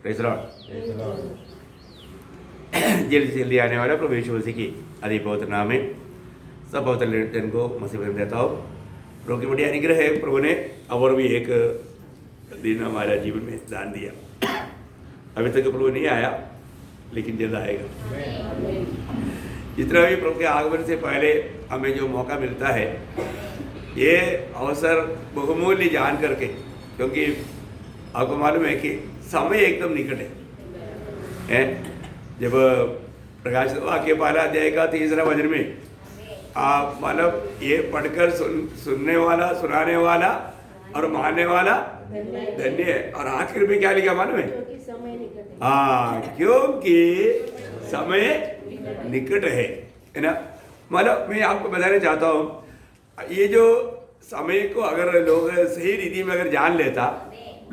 Praise Lord. जल्दी जल्दी आने वाला प्रभु यीशु मसीह की अति पवित्र नाम में सब पवित्र जन को मसीह में देता हूँ। प्रभु की बड़ी अनुग्रह है, प्रभु ने और भी एक दिन हमारे जीवन में दान दिया। अभी तक प्रभु नहीं आया, लेकिन जल्द आएगा। जितना भी प्रभु के आगमन से पहले हमें जो मौका मिलता है, ये अवसर बहुमूल्य जान करके, क्योंकि आपको मालूम है कि समय एकदम निकट है। जब प्रकाशित वाक्य 12 अध्याय का 3रा वचन में आप मतलब ये पढ़कर सुनने वाला, सुनाने वाला और मानने वाला धन्य है। और आखिर में क्या लिखा मालूम है? हाँ, क्योंकि समय निकट है ना। मतलब मैं आपको बताना चाहता हूँ, ये जो समय को अगर लोग सही रीति में अगर जान लेता,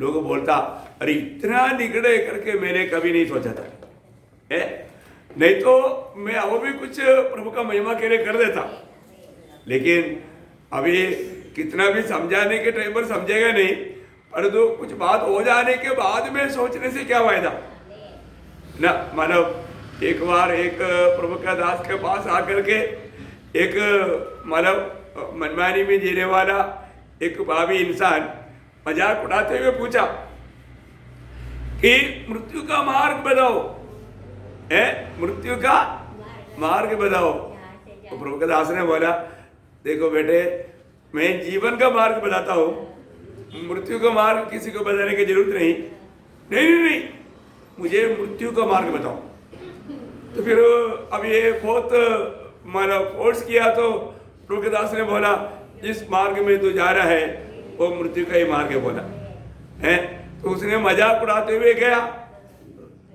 लोग बोलता अरे इतना निकट है करके मैंने कभी नहीं सोचा था। नहीं तो मैं अब भी कुछ प्रभु का महिमा के लिए कर देता, लेकिन अभी कितना भी समझाने के टाइम पर समझेगा नहीं। पर तो कुछ बात हो जाने के बाद में सोचने से क्या फायदा ना। मतलब एक बार एक प्रभु का दास के पास आकर के एक मतलब मनमानी में जीने वाला एक भावी इंसान मजाक उड़ाते हुए पूछा कि मृत्यु का मार्ग बताओ, मृत्यु का मार्ग बताओ। तो प्रभु का दास ने बोला, देखो बेटे, मैं जीवन का मार्ग बताता हूँ, मृत्यु का मार्ग किसी को बताने की जरूरत नहीं। नहीं नहीं नहीं, मुझे मृत्यु का मार्ग बताओ। तो फिर अब ये बहुत मतलब फोर्स किया, तो प्रभु के दास ने बोला, जिस मार्ग में तू जा रहा है वो मृत्यु का ही मार्ग है बोला है। तो उसने मजाक उड़ाते हुए गया,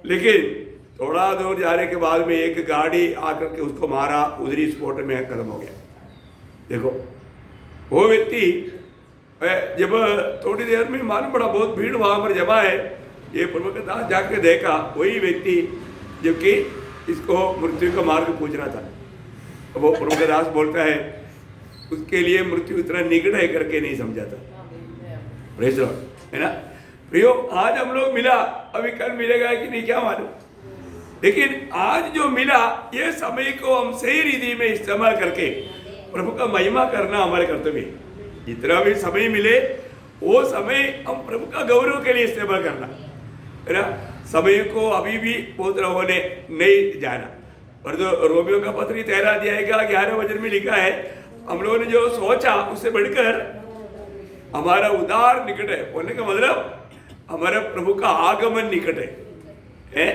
लेकिन थोड़ा दूर जाने के बाद में एक गाड़ी आकर के उसको मारा, उधरी स्पॉट में खत्म हो गया। देखो वो व्यक्ति जब थोड़ी देर में मालूम पड़ा बहुत भीड़ वहां पर जमा है, ये प्रभु के दास जाकर देखा वही व्यक्ति जबकि इसको मृत्यु का मार्ग पूछ रहा था। वो प्रभु के दास बोलता है उसके लिए मृत्यु इतना निकट है करके नहीं समझा था। प्रेज़ लॉर्ड, है ना प्रियो। आज हम लोग मिला, अभी कल मिलेगा कि नहीं क्या मालूम, लेकिन आज जो मिला ये समय को हम सही रीति में इस्तेमाल करके प्रभु का महिमा करना हमारे कर्तव्य है। जितना भी समय मिले वो समय हम प्रभु का गौरव के लिए इस्तेमाल करना, है ना। समय को अभी भी बहुत लोगों ने नहीं जाना। और जो रोमियो का पत्र 13 अध्याय का 11 वचन में लिखा है, हम लोगों ने जो सोचा उससे बढ़कर हमारा उद्धार निकट है। बोलने का मतलब हमारा प्रभु का आगमन निकट है।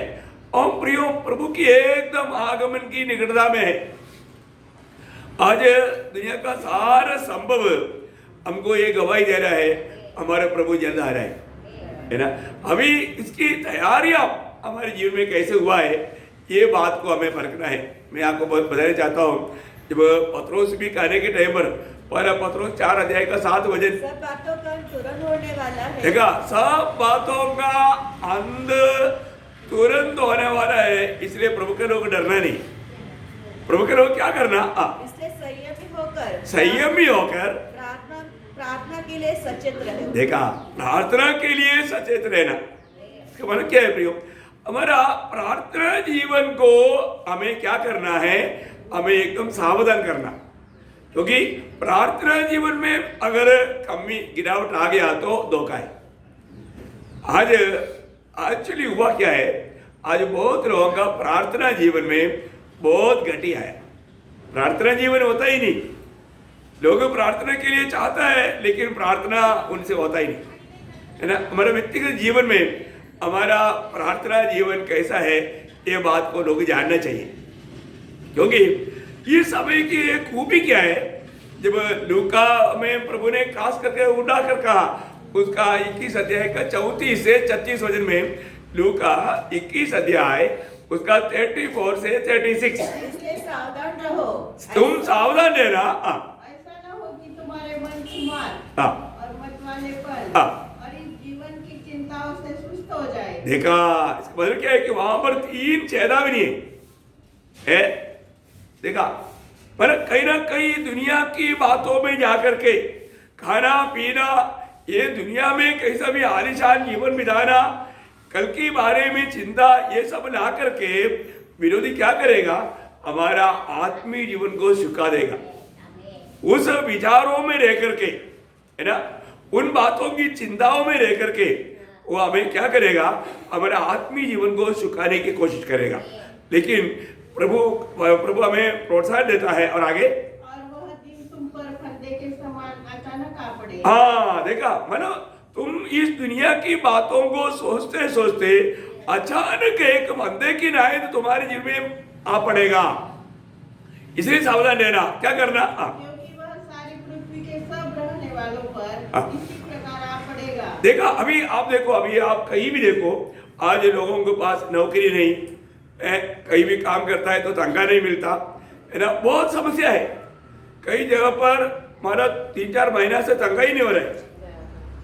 और प्रियो, प्रभु की एकदम आगमन की निकटता में है। आज दुनिया का सारा संभव हमको ये गवाही दे रहा है, हमारे प्रभु जल्द आ रहा है ना। अभी इसकी तैयारियां हमारे जीवन में कैसे हुआ है, ये बात को हमें परखना है। मैं आपको बहुत बताना चाहता हूँ, जब पत्रोस भी कहने के टाइम पर पहला पत्रोस 4 अध्याय का 7 वचन, सब बातों का तुरंत होने वाला है। देखा, सब बातों का अंत तुरंत होने वाला है। इसलिए प्रभु के लोग डरना नहीं। प्रभु के लोग क्या करना, इसलिए संयमी होकर प्रार्थना के लिए सचेत रहे। देखा, प्रार्थना के लिए सचेत रहना इसका मतलब क्या है प्रियो? हमारा प्रार्थना जीवन को हमें क्या करना है, हमें एकदम सावधान करना। क्योंकि प्रार्थना जीवन में अगर कमी गिरावट आ गया तो धोखा है। आज एक्चुअली हुआ क्या है, आज बहुत लोगों का प्रार्थना जीवन में बहुत घटिया है। प्रार्थना जीवन होता ही नहीं। लोग प्रार्थना के लिए चाहता है, लेकिन प्रार्थना उनसे होता ही नहीं, है ना। हमारे व्यक्तिगत जीवन में हमारा प्रार्थना जीवन कैसा है, ये बात को लोग जानना चाहिए। क्योंकि ये समय की एक खूबी क्या है, जब लूका में प्रभु ने खास करके उड़ा कर कहा, उसका 21 अध्याय का 34 से 36 वचन में, लूका 21 अध्याय उसका 34 से 36, इसलिए सावधान रहो, तुम सावधान रहना, ऐसा न हो कि तुम्हारे मन खुमार और मतवालेपन और इस जीवन की चिंताओं से सुस्त हो जाए। देखा, इसका मतलब क्या है कि वहां पर 3 चेतावनी है। देखा, मतलब कहीं ना कहीं दुनिया की बातों में जाकर के खाना पीना, ये दुनिया में कैसा भी आलीशान जीवन बिताना, कल के बारे में चिंता ये सब ला करके विरोधी क्या करेगा, हमारा आत्मीय जीवन को सुखा देगा। उस विचारों में रह करके, है ना, उन बातों की चिंताओं में रह करके वो हमें क्या करेगा, हमारे आत्मीय जीवन को सुखाने की कोशिश करेगा। लेकिन प्रभु हमें प्रोत्साहन देता है। और आगे, और वह दिन तुम पर फंदे के समान अचानक आ पड़ेगा। हाँ देखा, मानो तुम इस दुनिया की बातों को सोचते सोचते अचानक एक फंदे की नायत तुम्हारे जीवन में आ पड़ेगा। इसलिए सावधान रहना। क्या करना, क्योंकि वह सारी पृथ्वी के सब रहने वालों पर इसी प्रकार आ पड़ेगा। देखा, अभी आप देखो, अभी आप कहीं भी देखो, आज लोगों के पास नौकरी नहीं है, कहीं भी काम करता है तो तनख्वाह नहीं मिलता है ना, बहुत समस्या है। कई जगह पर हमारा 3-4 महीना से तनख्वाह ही नहीं हो रहा है।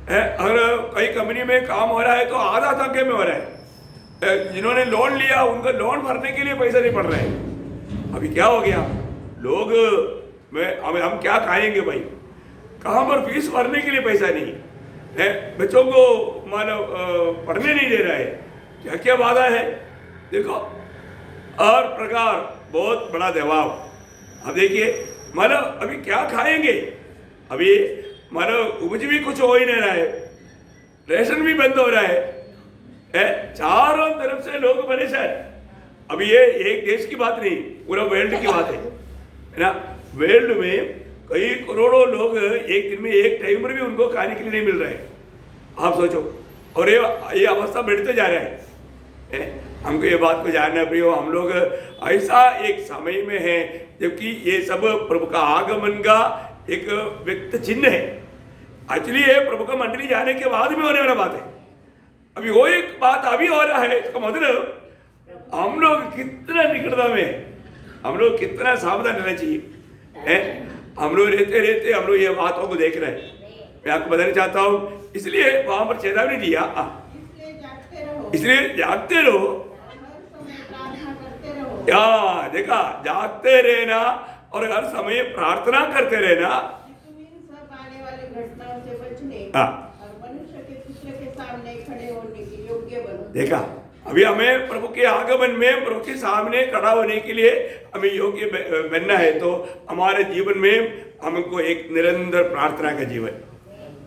अगर कई कंपनी में काम हो रहा है तो आधा तनख्वाह में हो रहा है। जिन्होंने लोन लिया उनको लोन भरने के लिए पैसे नहीं पड़ रहे हैं। अभी क्या हो गया, लोग हम क्या खाएंगे भाई, कहाँ पर फीस भरने के लिए पैसा नहीं है, बच्चों को मानो पढ़ने नहीं दे रहा है। क्या क्या वादा है देखो, और प्रकार बहुत बड़ा दबाव। अब देखिए, मानो अभी क्या खाएंगे, अभी मानो उपज भी कुछ हो ही नहीं रहा है, रेशन भी बंद हो रहा है, चारों तरफ से लोग परेशान। अभी ये एक देश की बात नहीं, पूरा वर्ल्ड की बात है ना। वर्ल्ड में कई करोड़ों लोग एक दिन में एक टाइम पर भी उनको खाने के लिए नहीं मिल रहे हैं। आप सोचो, और ये अवस्था बढ़ते जा रहा है। हमको ये बात को जानना प्रियो, हम लोग ऐसा एक समय में है जबकि ये सब प्रभु का आगमन का एक व्यक्त चिन्ह है। एक्चुअली ये प्रभु का मंडली जाने के बाद में होने वाला बात है। अभी वो एक बात अभी हो रहा है, इसका मतलब हम लोग कितना निकटता में, हम लोग कितना सावधान रहना चाहिए। हम लोग रहते रहते हम लोग ये बातों को देख रहे हैं। मैं आपको बताना चाहता हूँ, इसलिए वहां पर चेतावनी दिया, इसलिए जागते रहो। क्या देखा, जागते रहना और हर समय प्रार्थना करते रहना, तुम इन सब आने वाली घटनाओं से बचने और मनुष्य के पुत्र के सामने खड़े होने के योग्य बनो। देखा, अभी हमें प्रभु के आगमन में प्रभु के सामने खड़ा होने के लिए हमें योग्य बनना है। तो हमारे जीवन में हमको एक निरंतर प्रार्थना का जीवन।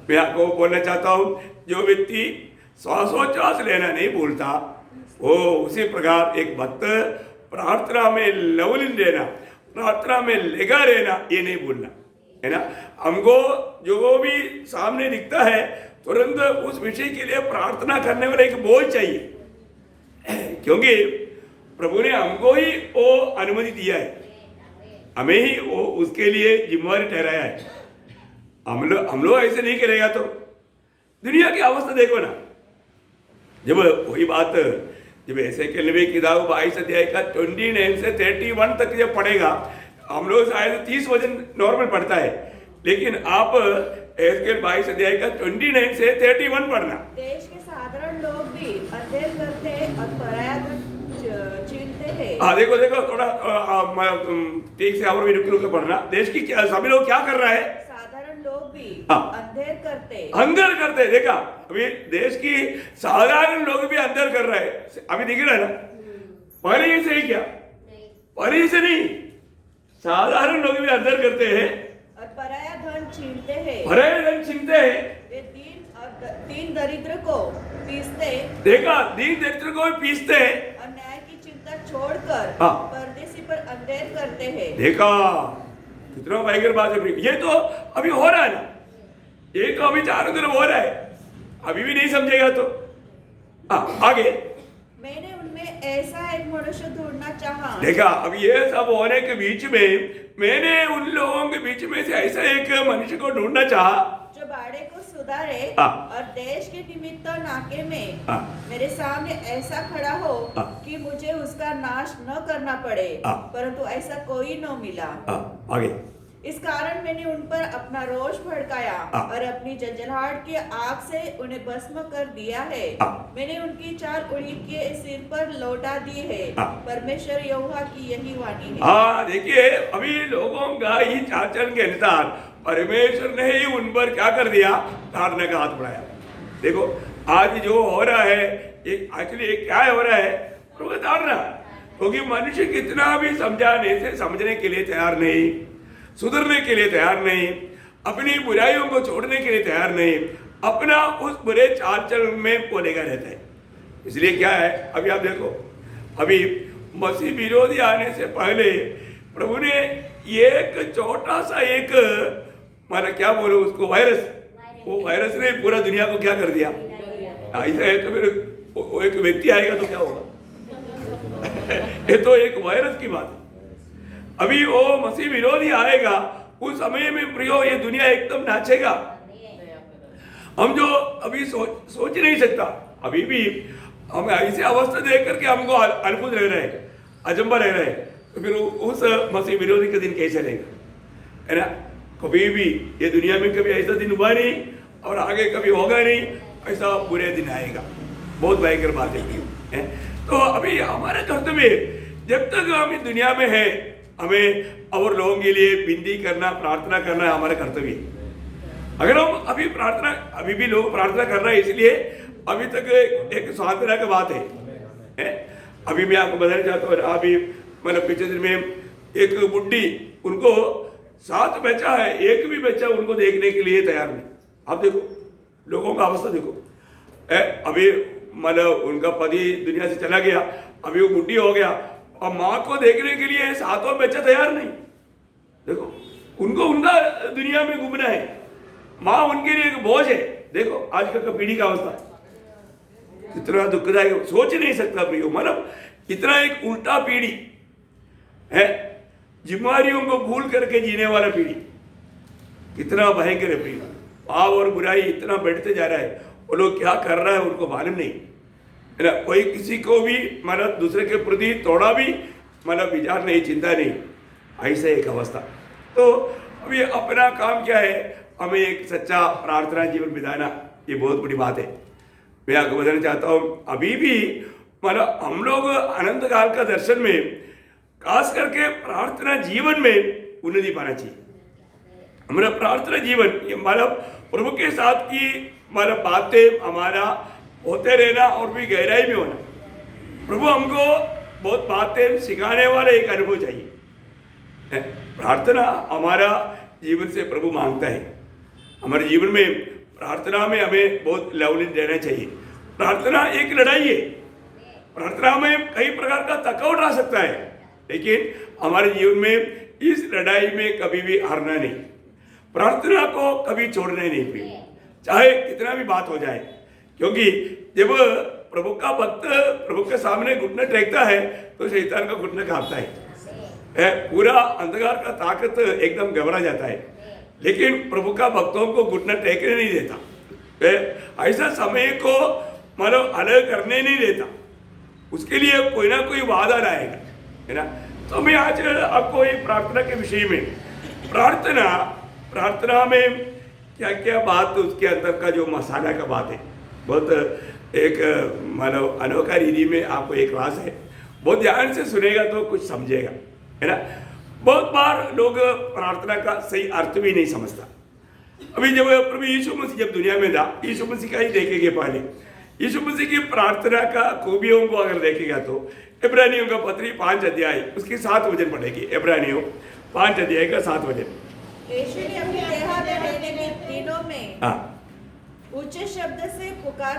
मैं आपको बोलना चाहता हूँ, जो व्यक्ति श्वासोच्छ्वास लेना नहीं भूलता, वो उसी प्रकार एक भक्त प्रार्थना में लवलीन रहना, प्रार्थना में लगा रहना, ये नहीं भूलना, है ना। हमको जो भी सामने दिखता है तुरंत उस विषय के लिए प्रार्थना करने वाला एक बोझ चाहिए, क्योंकि प्रभु ने हमको ही वो अनुमति दिया है, हमें ही वो उसके लिए जिम्मेवारी ठहराया है। हम लोग ऐसे नहीं करेगा तो दुनिया की अवस्था देखो ना। जब वही बात, जब ऐसे के नबी की किताब 22 अध्याय का 29 से 31 तक जब पढ़ेगा, हम लोग शायद 30 वचन नॉर्मल पढ़ता है, लेकिन आप एस्केल 22 अध्याय का 29 से 31 पढ़ना। देश के साधारण लोग भी अध्ययन करते और पराया चीनते हैं। हाँ देखो थोड़ा ठीक से और भी रुक के पढ़ना। देश की सभी लोग क्या कर रहा है, साधारण लोग भी अंधेर करते। देखा, अभी देश की साधारण लोग भी अंधेर कर रहा है। अभी दिख रहा है ना, पहले ये सही क्या, पहले से नहीं, साधारण लोग भी अंधेर करते हैं और पराया धन छीनते हैं। पराया धन छीनते हैं। वे दीन दरिद्र को पीसते। देखा, दीन दरिद्र को भी पीसते हैं और न्याय की चिंता छोड़कर परदेशी पर अंधेर करते हैं। देखा, कितना भयंकर बात है। ये तो अभी हो रहा है ना, ये तो अभी चारों तरफ हो रहा है, अभी भी नहीं समझेगा तो आगे। मैंने उनमें ऐसा एक मनुष्य ढूंढना चाहा। देखा, अब ये सब होने के बीच में मैंने उन लोगों के बीच में से ऐसा एक मनुष्य को ढूंढना चाहा जो बाड़े को सुधारे और देश के निमित्त नाके में मेरे सामने ऐसा खड़ा हो कि मुझे उसका नाश न करना पड़े, परंतु ऐसा कोई न मिला। आगे, इस कारण मैंने उन पर अपना रोष भड़काया और अपनी जंजलाहट की आग से उन्हें भस्म कर दिया है। मैंने उनकी चाल उड़ी के सिर पर लौटा दी है। परमेश्वर यहोवा की यही वाणी है। देखिए, अभी लोगों का ही आचरण के अनुसार परमेश्वर ने ही उन पर क्या कर दिया, ताड़ने का हाथ बढ़ाया। देखो, आज जो हो रहा है एक्चुअली क्या हो रहा है प्रभु ताड़ना, क्योंकि मनुष्य कितना भी समझाने से समझने के लिए तैयार नहीं, सुधरने के लिए तैयार नहीं, अपनी बुराइयों को छोड़ने के लिए तैयार नहीं, अपना उस बुरे चाल चलन में बोलेगा रहता है। इसलिए क्या है, अभी आप देखो, अभी मसीह विरोधी आने से पहले प्रभु ने एक छोटा सा एक माना क्या बोलो उसको वायरस, वो वायरस ने पूरा दुनिया को क्या कर दिया। ऐसा है तो फिर वो एक व्यक्ति आएगा तो क्या होगा ये तो एक वायरस की बात है। अभी वो मसीह विरोधी आएगा, उस समय में प्रियो ये दुनिया एकदम नाचेगा। हम जो अभी सोच नहीं सकता, अभी भी हम ऐसी अवस्था देख करके हमको अद्भुत रह रहे हैं, अजंबा रह रहे हैं, तो फिर उस मसीह विरोधी का दिन कैसे रहेगा, है ना। कभी भी ये दुनिया में कभी ऐसा दिन हुआ नहीं और आगे कभी होगा नहीं, ऐसा बुरे दिन आएगा। बहुत भयंकर बात है। तो अभी हमारा कर्तव्य, जब तक हम इस दुनिया में है, हमें और लोगों के लिए विनती करना, प्रार्थना करना हमारा कर्तव्य है। अगर हम अभी भी लोग प्रार्थना कर रहे हैं, इसलिए अभी तक एक सांत्वना की बात है। अभी मैं आपको बताना चाहता हूँ, अभी मतलब पिछले दिन में एक बुढ़ी, उनको 7 बच्चा है, एक भी बच्चा उनको देखने के लिए तैयार नहीं। आप देखो लोगों का अवस्था देखो। अभी मतलब उनका पति दुनिया से चला गया, अभी वो बुढ़ी हो गया और माँ को देखने के लिए 7वां बच्चा तैयार नहीं। देखो उनको उनका दुनिया में घूमना है, माँ उनके लिए एक बोझ है। देखो आजकल का पीढ़ी का अवस्था कितना दुखदायक, सोच नहीं सकता प्रियो। मतलब इतना एक उल्टा पीढ़ी है, जिम्मेदारियों को भूल करके जीने वाला पीढ़ी, कितना भयंकर है प्रियो। पाप और बुराई इतना बढ़ते जा रहा है, वो लोग क्या कर रहा है उनको मालूम नहीं, है ना। कोई किसी को भी मतलब दूसरे के प्रति थोड़ा भी मतलब विचार नहीं, चिंता नहीं, ऐसा एक अवस्था। तो अभी अपना काम क्या है, हमें एक सच्चा प्रार्थना जीवन बिताना, ये बहुत बड़ी बात है। मैं आपको बताना चाहता हूँ, अभी भी मतलब हम लोग अनंत काल का दर्शन में खास करके प्रार्थना जीवन में उन्नति पाना चाहिए। हमारा प्रार्थना जीवन ये मतलब प्रभु के साथ की मतलब बातें हमारा होते रहना और भी गहराई में होना। प्रभु हमको बहुत बातें सिखाने वाला एक अनुभव चाहिए। प्रार्थना हमारा जीवन से प्रभु मांगता है। हमारे जीवन में प्रार्थना में हमें बहुत लवलीन रहना चाहिए। प्रार्थना एक लड़ाई है, प्रार्थना में कई प्रकार का थकावट आ सकता है, लेकिन हमारे जीवन में इस लड़ाई में कभी भी हारना नहीं, प्रार्थना को कभी छोड़ना नहीं चाहिए, चाहे कितना भी बात हो जाए। क्योंकि जब प्रभु का भक्त प्रभु के सामने घुटना टेकता है तो शैतान का घुटना कांपता है, पूरा अंधकार का ताकत एकदम घबरा जाता है, लेकिन प्रभु का भक्तों को घुटना टेकने नहीं देता, ऐसा समय को मतलब अलग करने नहीं देता, उसके लिए कोई ना कोई वादा लाएगा, है ना। तो मैं आज आपको ये प्रार्थना के विषय में, प्रार्थना में क्या क्या बात, उसके अंदर का जो मसाला का बात है, बहुत एक मतलब अनोखा रीति में आपको एक क्लास है, बहुत ध्यान से सुनेगा तो कुछ समझेगा, है ना। बहुत बार लोग प्रार्थना का सही अर्थ भी नहीं समझता। अभी जब प्रभु यीशु मसीह जब दुनिया में था, यीशु मसीह का ही देखेंगे पहले, यीशु मसीह की प्रार्थना का खूबियों को अगर देखेगा तो इब्रानियों का पत्री 5 अध्याय उसकी 7 वचन पढ़ेगी। इब्रानियों 5 अध्याय का 7 वचन। यीशु ने अपनी देह में रहने के दिनों में ऊंचे शब्द से पुकार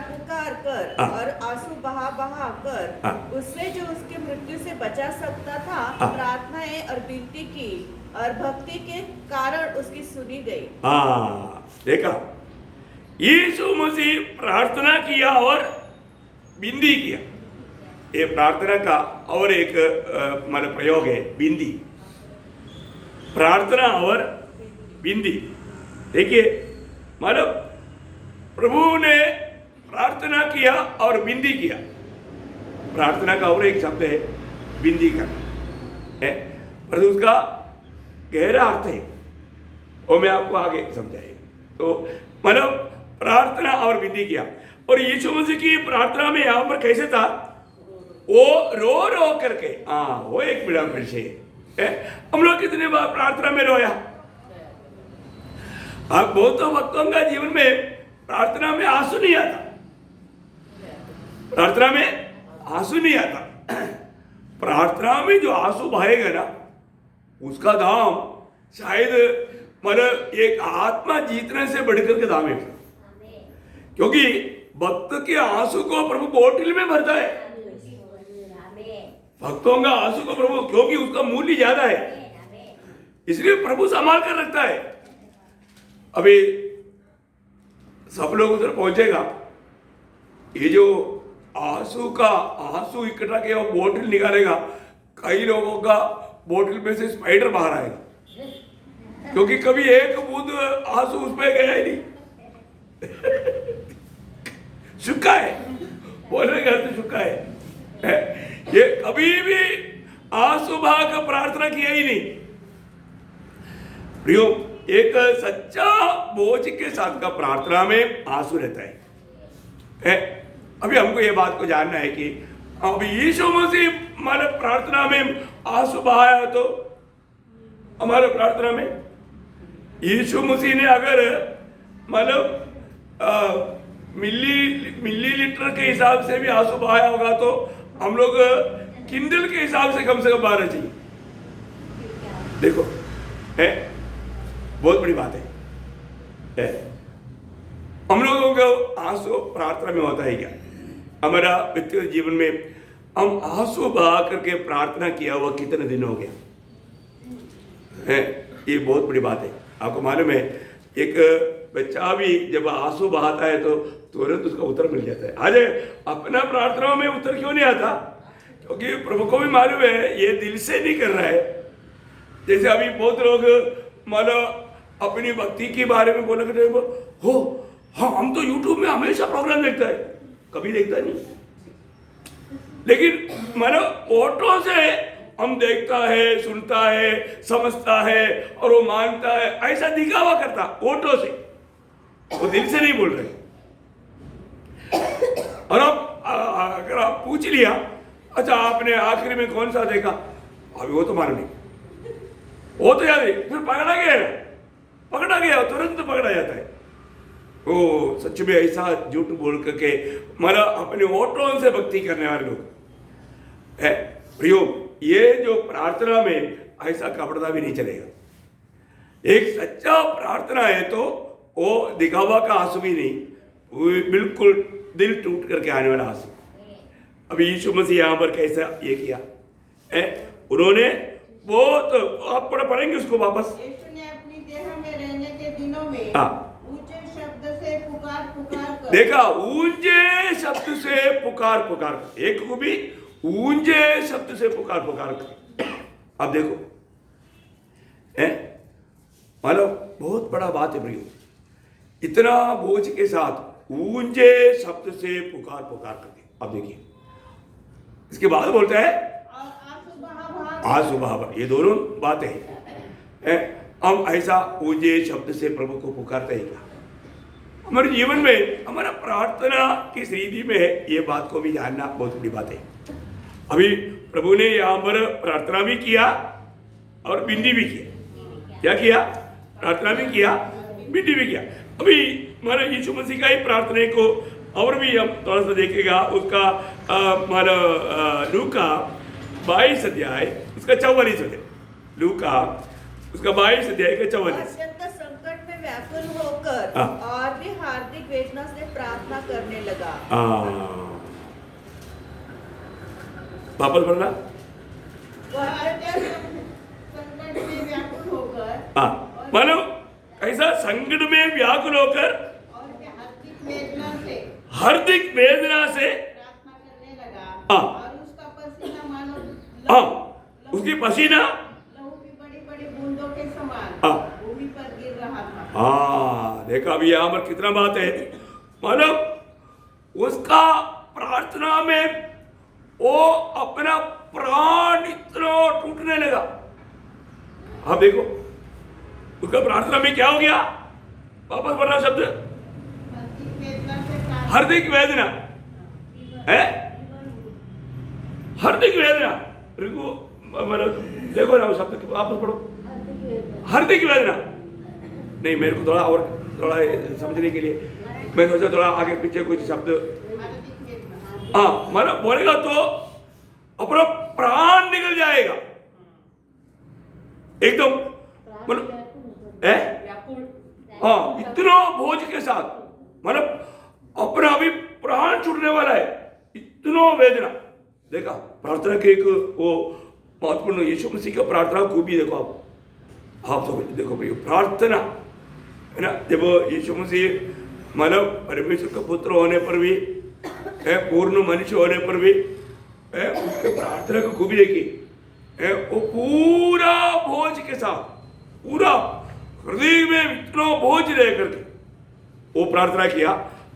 कर और आंसू बहा कर उससे जो उसके मृत्यु से बचा सकता था प्रार्थनाएं और विनती की और भक्ति के कारण उसकी सुनी गई। देखा, यीशु मसीह प्रार्थना किया और विनती किया। ये प्रार्थना का और एक मतलब प्रयोग है, विनती, प्रार्थना और विनती। देखिए मतलब प्रभु ने प्रार्थना किया और विनती किया। प्रार्थना का और एक शब्द है विनती करना है, पर उसका गहरा अर्थ है वो मैं आपको आगे समझाएगा। तो मतलब प्रार्थना और विनती किया। और यीशु मसीह की प्रार्थना में यहाँ पर कैसे था, वो रो करके, वो एक बड़ा विषय है। हम लोग कितने बार प्रार्थना में रोया। बहुतों भक्तों का जीवन में प्रार्थना में आंसू नहीं आता, प्रार्थना में आंसू नहीं आता। प्रार्थना में जो आंसू बहेगा ना, उसका दाम शायद मतलब एक आत्मा जीतने से बढ़कर के दाम है। क्योंकि भक्त के आंसू को प्रभु बोतल में भरता है। भक्तों का आंसू को प्रभु, क्योंकि उसका मूल्य ज्यादा है, इसलिए प्रभु संभाल कर रखता है। अभी सब लोग उधर पहुंचेगा, ये जो आंसू इकट्ठा किया वो बोतल निकालेगा, कई लोगों का बोतल में से स्पाइडर बाहर आएगा, क्योंकि कभी एक बूंद आंसू उस पर गया ही नहीं। सूखा है, बोलने का अर्थ सूखा है। ये कभी भी आंसू बहा कर प्रार्थना किया ही नहीं। प्रियो, एक सच्चा बोझ के साथ का प्रार्थना में आंसू रहता है। अभी हमको ये बात को जानना है कि अभी यीशु मसीह हमारे प्रार्थना में आंसू बहाया, तो हमारे प्रार्थना में यीशु मसीह ने अगर मतलब मिली लीटर के हिसाब से भी आंसू बहाया होगा, तो हम लोग किंडल के हिसाब से कम बहाना चाहिए। देखो, है बहुत बड़ी बात है। हम लोगों का आंसू प्रार्थना में होता है क्या? हमारा व्यक्तिगत जीवन में हम आंसू बहा करके प्रार्थना किया हुआ कितने दिन हो गया है? ये बहुत बड़ी बात है। आपको मालूम है, एक बच्चा भी जब आंसू बहाता है तो तुरंत उसका उत्तर मिल जाता है। आज अपना प्रार्थना में उत्तर क्यों नहीं आता? क्योंकि प्रभु को भी मालूम है ये दिल से नहीं कर रहा है। जैसे अभी बहुत लोग मतलब अपनी भक्ति के बारे में बोला करते हो, हाँ हम तो यूट्यूब में हमेशा प्रोग्राम देखता है, कभी देखता नहीं। लेकिन मतलब ऑटो से हम देखता है, सुनता है, समझता है और वो मानता है, ऐसा दिखावा करता ऑटो से, वो दिल से नहीं बोल रहे। और अब अगर आप पूछ लिया, अच्छा आपने आखिरी में कौन सा देखा, अभी वो तो मालूम नहीं, वो तो याद है, फिर पकड़ा गया तुरंत पकड़ा जाता है। वो सच में ऐसा झूठ बोल करके मतलब अपने ऑटो से भक्ति करने वाले लोग है। प्रियो, ये जो प्रार्थना में ऐसा कपड़ा भी नहीं चलेगा। एक सच्चा प्रार्थना है तो वो दिखावा का आंसू भी नहीं, वो बिल्कुल दिल टूट करके आने वाला आंसू। अभी यीशु मसीह यहाँ पर कैसा ये किया है, उन्होंने बहुत, आप पढ़ेंगे उसको वापस। यीशु ने अपनी देह में रहने के दिनों में ऊंचे शब्द से पुकार कर, देखा, ऊंचे शब्द से पुकार कर, एक को भी ऊंचे शब्द से पुकार कर। अब देखो, मतलब बहुत बड़ा बात है प्रियो, इतना बोझ के साथ ऊंचे शब्द से पुकार करके। अब देखिए इसके बाद बोलता है आंसू बहा, ये दोनों बातें हैं। हम ऐसा ऊंचे शब्द से प्रभु को पुकारते हैं क्या? हमारे जीवन में, हमारा प्रार्थना की स्थिति में ये बात को भी जानना बहुत बड़ी बात है। अभी प्रभु ने यहाँ पर प्रार्थना भी किया और बिंदी भी किया। क्या किया? प्रार्थना भी किया, बिंदी भी किया। अभी हमारे यीशु मसीह का ही प्रार्थना को और भी हम थोड़ा सा देखेगा, उसका हमारा लूका 22 अध्याय उसका 44 अध्याय, लूका उसका 22 अध्याय का 44। अत्यंत संकट में व्याकुल होकर और भी हार्दिक वेदना से प्रार्थना करने लगा। वापस पढ़ना। संकट में व्याकुल होकर, मानो ऐसा संकट में व्याकुल होकर हार्दिक वेदना से प्रार्थना करने लगा। और उसका पसीना मानो उसकी पसीना लहू की बड़ी बूंदों के समान भूमि पर गिर रहा था। देखा अभी यहाँ पर कितना बात है। मतलब उसका प्रार्थना में वो अपना प्राण इतना टूटने लगा। अब देखो उसका प्रार्थना में क्या हो गया, वापस पढ़ना शब्द, हार्दिक वेदना है, हार्दिक वेदना। देखो ना शब्द वापस पढ़ो, हार्दिक वेदना। नहीं, मेरे को थोड़ा समझने के लिए मैं सोचा थोड़ा आगे पीछे कुछ शब्द, हाँ मतलब बोलेगा तो अपना प्राण निकल जाएगा एकदम, मतलब हाँ इतना बोझ के साथ, मतलब अपना अभी प्राण छूटने वाला है, इतना वेदना। देखा प्रार्थना के एक वो महत्वपूर्ण यीशु मसीह का प्रार्थना को भी देखो आप तो देखो भाई प्रार्थना है ना, जब यीशु मसीह मानव परमेश्वर का पुत्र होने पर भी पूर्ण मनुष्य होने पर भी उसके प्रार्थना को खूबी देखी, वो पूरा बोझ के साथ, पूरा हृदय में इतना बोझ रह करके वो प्रार्थना किया।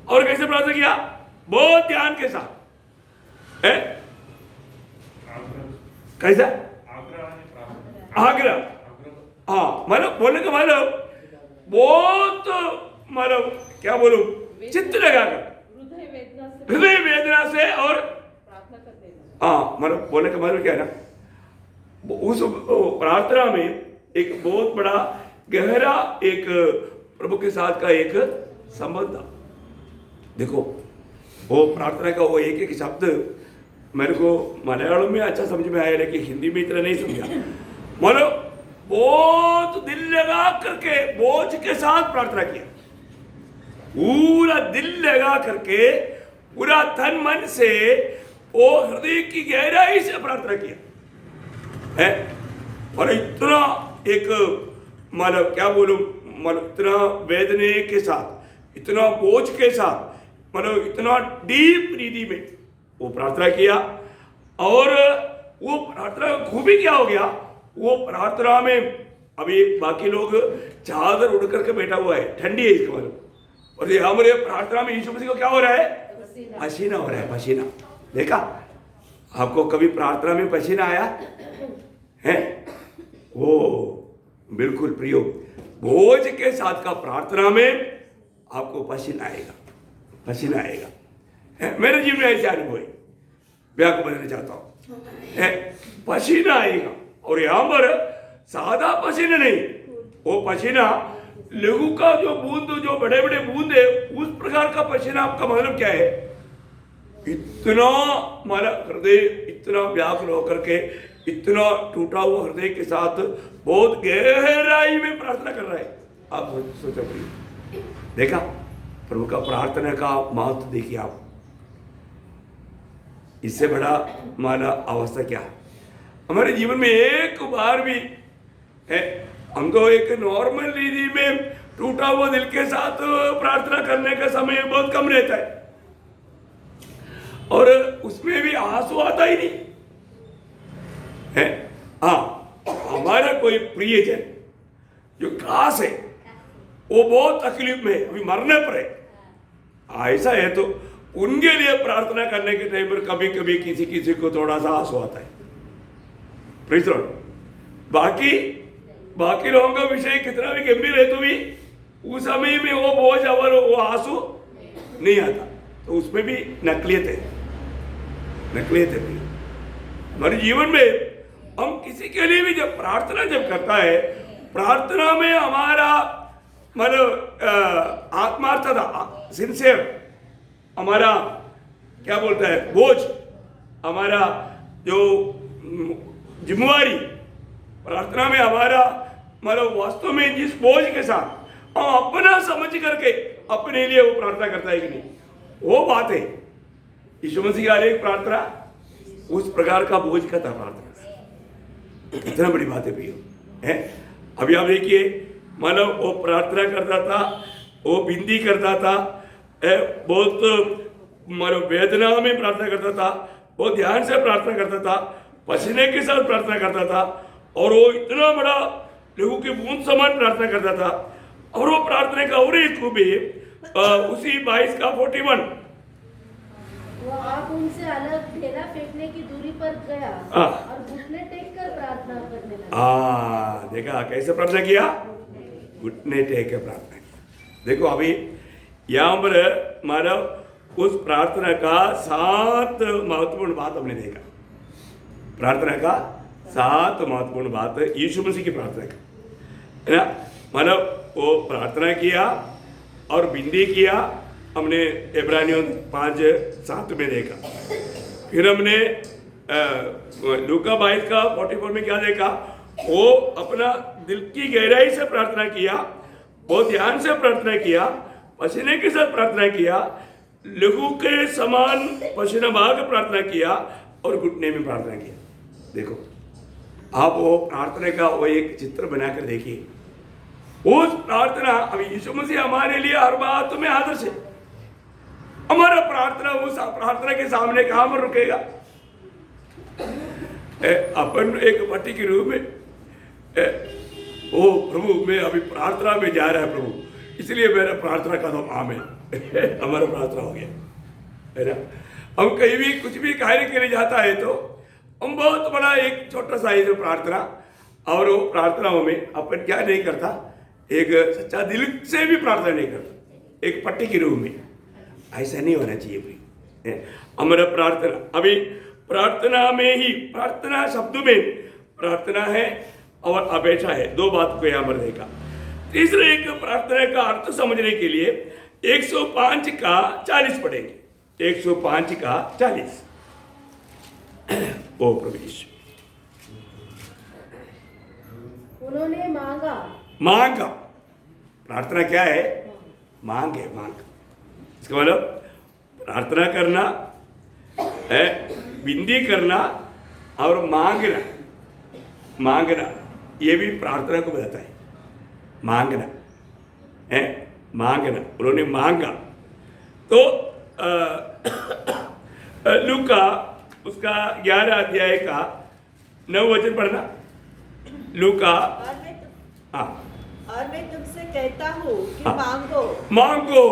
और कैसे प्रार्थना किया? बहुत ध्यान के साथ है। कैसा? आग्रह, हाँ मतलब बोलने का मतलब बहुत, मतलब क्या बोलूं, चित्त लगाकर, हृदय वेदना से, और हाँ मतलब बोलने का मतलब क्या है ना, उस प्रार्थना में एक बहुत बड़ा गहरा एक प्रभु के साथ का एक संबंध था। देखो वो प्रार्थना का वो एक एक शब्द मेरे को मलयालम में अच्छा समझ में आया, लेकिन हिंदी में इतना नहीं समझा। मतलब बहुत दिल लगा करके बोझ के साथ प्रार्थना किया, पूरा दिल लगा करके, पूरा तन मन से, वो हृदय की गहराई से प्रार्थना किया है। और इतना एक मतलब क्या बोलूं, मतलब इतना वेदने के साथ, इतना बोझ के साथ, मतलब इतना डीप रीति में वो प्रार्थना किया। और वो प्रार्थना खूबी क्या हो गया, वो प्रार्थना में अभी बाकी लोग चादर उड़ करके बैठा हुआ है, ठंडी है इसका मतलब, और ये हमारे प्रार्थना में यीशु मसीह को क्या हो रहा है? पसीना हो रहा है, पसीना। देखा आपको कभी प्रार्थना में पसीना आया है? वो बिल्कुल प्रियो, बोझ के साथ का प्रार्थना में आपको पसीना आएगा, पसीना आएगा। मेरे जीवन में ऐसे अनुभव है, मैं आपको बताना चाहता हूँ, पसीना आएगा। और यहाँ पर सादा पसीना नहीं, वो पसीना लघु का जो बूंद, जो बड़े बड़े बूंद है, उस प्रकार का पसीना। आपका मतलब क्या है? इतना हमारा हृदय इतना व्याकुल होकर के, इतना टूटा हुआ हृदय के साथ बहुत गहराई में प्रार्थना कर रहा है। आप सोचो प्रिय, देखा प्रभु का प्रार्थना का महत्व देखिए आप, इससे बड़ा हमारा अवस्था क्या है हमारे जीवन में? एक बार भी है हम तो एक नॉर्मल रीति में टूटा हुआ दिल के साथ प्रार्थना करने का समय बहुत कम रहता है, और उसमें भी आंसू आता ही नहीं है। हाँ हमारा कोई प्रियजन जो खास है, वो बहुत तकलीफ में है, अभी मरने पर है, ऐसा है तो उनके लिए प्रार्थना करने के टाइम पर कभी कभी किसी किसी को थोड़ा सा आंसू आता है। Praise the Lord. बाकी लोगों का विषय कितना भी गंभीर है तो भी उस समय में वो बोझ और वो आंसू नहीं आता, तो उसमें भी नकलियत है, नकलियत है। हमारे जीवन में हम किसी के लिए भी जब प्रार्थना जब करता है, प्रार्थना में हमारा मतलब आत्मार्थता, सिंसियर, हमारा क्या बोलता है, बोझ, हमारा जो जिम्मेवारी, प्रार्थना में हमारा मतलब वास्तव में जिस बोझ के साथ हम अपना समझ करके अपने लिए वो प्रार्थना करता है कि नहीं, वो बात है। यीशु मसीह का एक प्रार्थना उस प्रकार का बोझ का था प्रार्थना, इतना बड़ी बात है प्रियो है। अभी आप देखिए, मतलब वो प्रार्थना करता था, वो बिंदी करता था, बहुत मतलब वेदना में प्रार्थना करता था, बहुत ध्यान से प्रार्थना करता था, पसीने के साथ प्रार्थना करता था, और वो इतना बड़ा लहू के बूंद समान प्रार्थना करता था। और वो प्रार्थना का और एक खूबी उसी 22 का 41, वो आप उनसे अलग ढेला फेंकने की दूरी पर गया और घुटने टेक कर प्रार्थना करने लगा। देखा कैसे प्रार्थना किया? घुटने टेक कर प्रार्थना। देखो अभी यहाँ पर मानव उस प्रार्थना का 7 महत्वपूर्ण बात हमने देखा। प्रार्थना का 7 महत्वपूर्ण बात है यीशु मसीह की प्रार्थना का, है ना। मतलब वो प्रार्थना किया और बिंदी किया हमने इब्रानियों 5:7 में देखा। फिर हमने लूका 22 का 44 में क्या देखा? वो अपना दिल की गहराई से प्रार्थना किया, बहुत ध्यान से प्रार्थना किया, पसीने के साथ प्रार्थना किया, लहू के समान पसीना बहा के प्रार्थना किया और घुटने में प्रार्थना किया। देखो आप वो प्रार्थना का वो एक चित्र बनाकर देखिए। वो प्रार्थना अभी यीशु मसीह हमारे लिए हर बात में आदर्श है। हमारा प्रार्थना उस प्रार्थना के सामने कहां पर रुकेगा? अपन एक पट्टी के रूप में ओ प्रभु मैं अभी प्रार्थना में जा रहा है प्रभु, इसलिए मेरा प्रार्थना का तो आम है। हमारा प्रार्थना हो गया है ना। हम कहीं भी कुछ भी कार्य के लिए जाता है तो हम बहुत बड़ा एक छोटा सा है जो प्रार्थना, और वो प्रार्थनाओं में अपन क्या नहीं करता, एक सच्चा दिल से भी प्रार्थना नहीं करता, एक पट्टी के रूप में। ऐसा नहीं होना चाहिए भाई। हमारा प्रार्थना अभी प्रार्थना में ही, प्रार्थना शब्द में प्रार्थना है और अपेक्षा है, दो बात को यहाँ पर देखा। तीसरे एक प्रार्थना का अर्थ समझने के लिए 105 का 40 पढ़ेंगे। 105 का 40। ओ प्रवेश उन्होंने मांगा। मांगा, प्रार्थना क्या है? मांग है, मांग। इसका मतलब प्रार्थना करना है, विनती करना और मांगना। मांगना ये भी प्रार्थना को बताता है। मांगना है, मांगना। उन्होंने मांगा तो लूका उसका 11 अध्याय का 9 वचन पढ़ना। लूका हाँ। और मैं तुमसे कहता हूँ कि हाँ। मांगो। मांगो,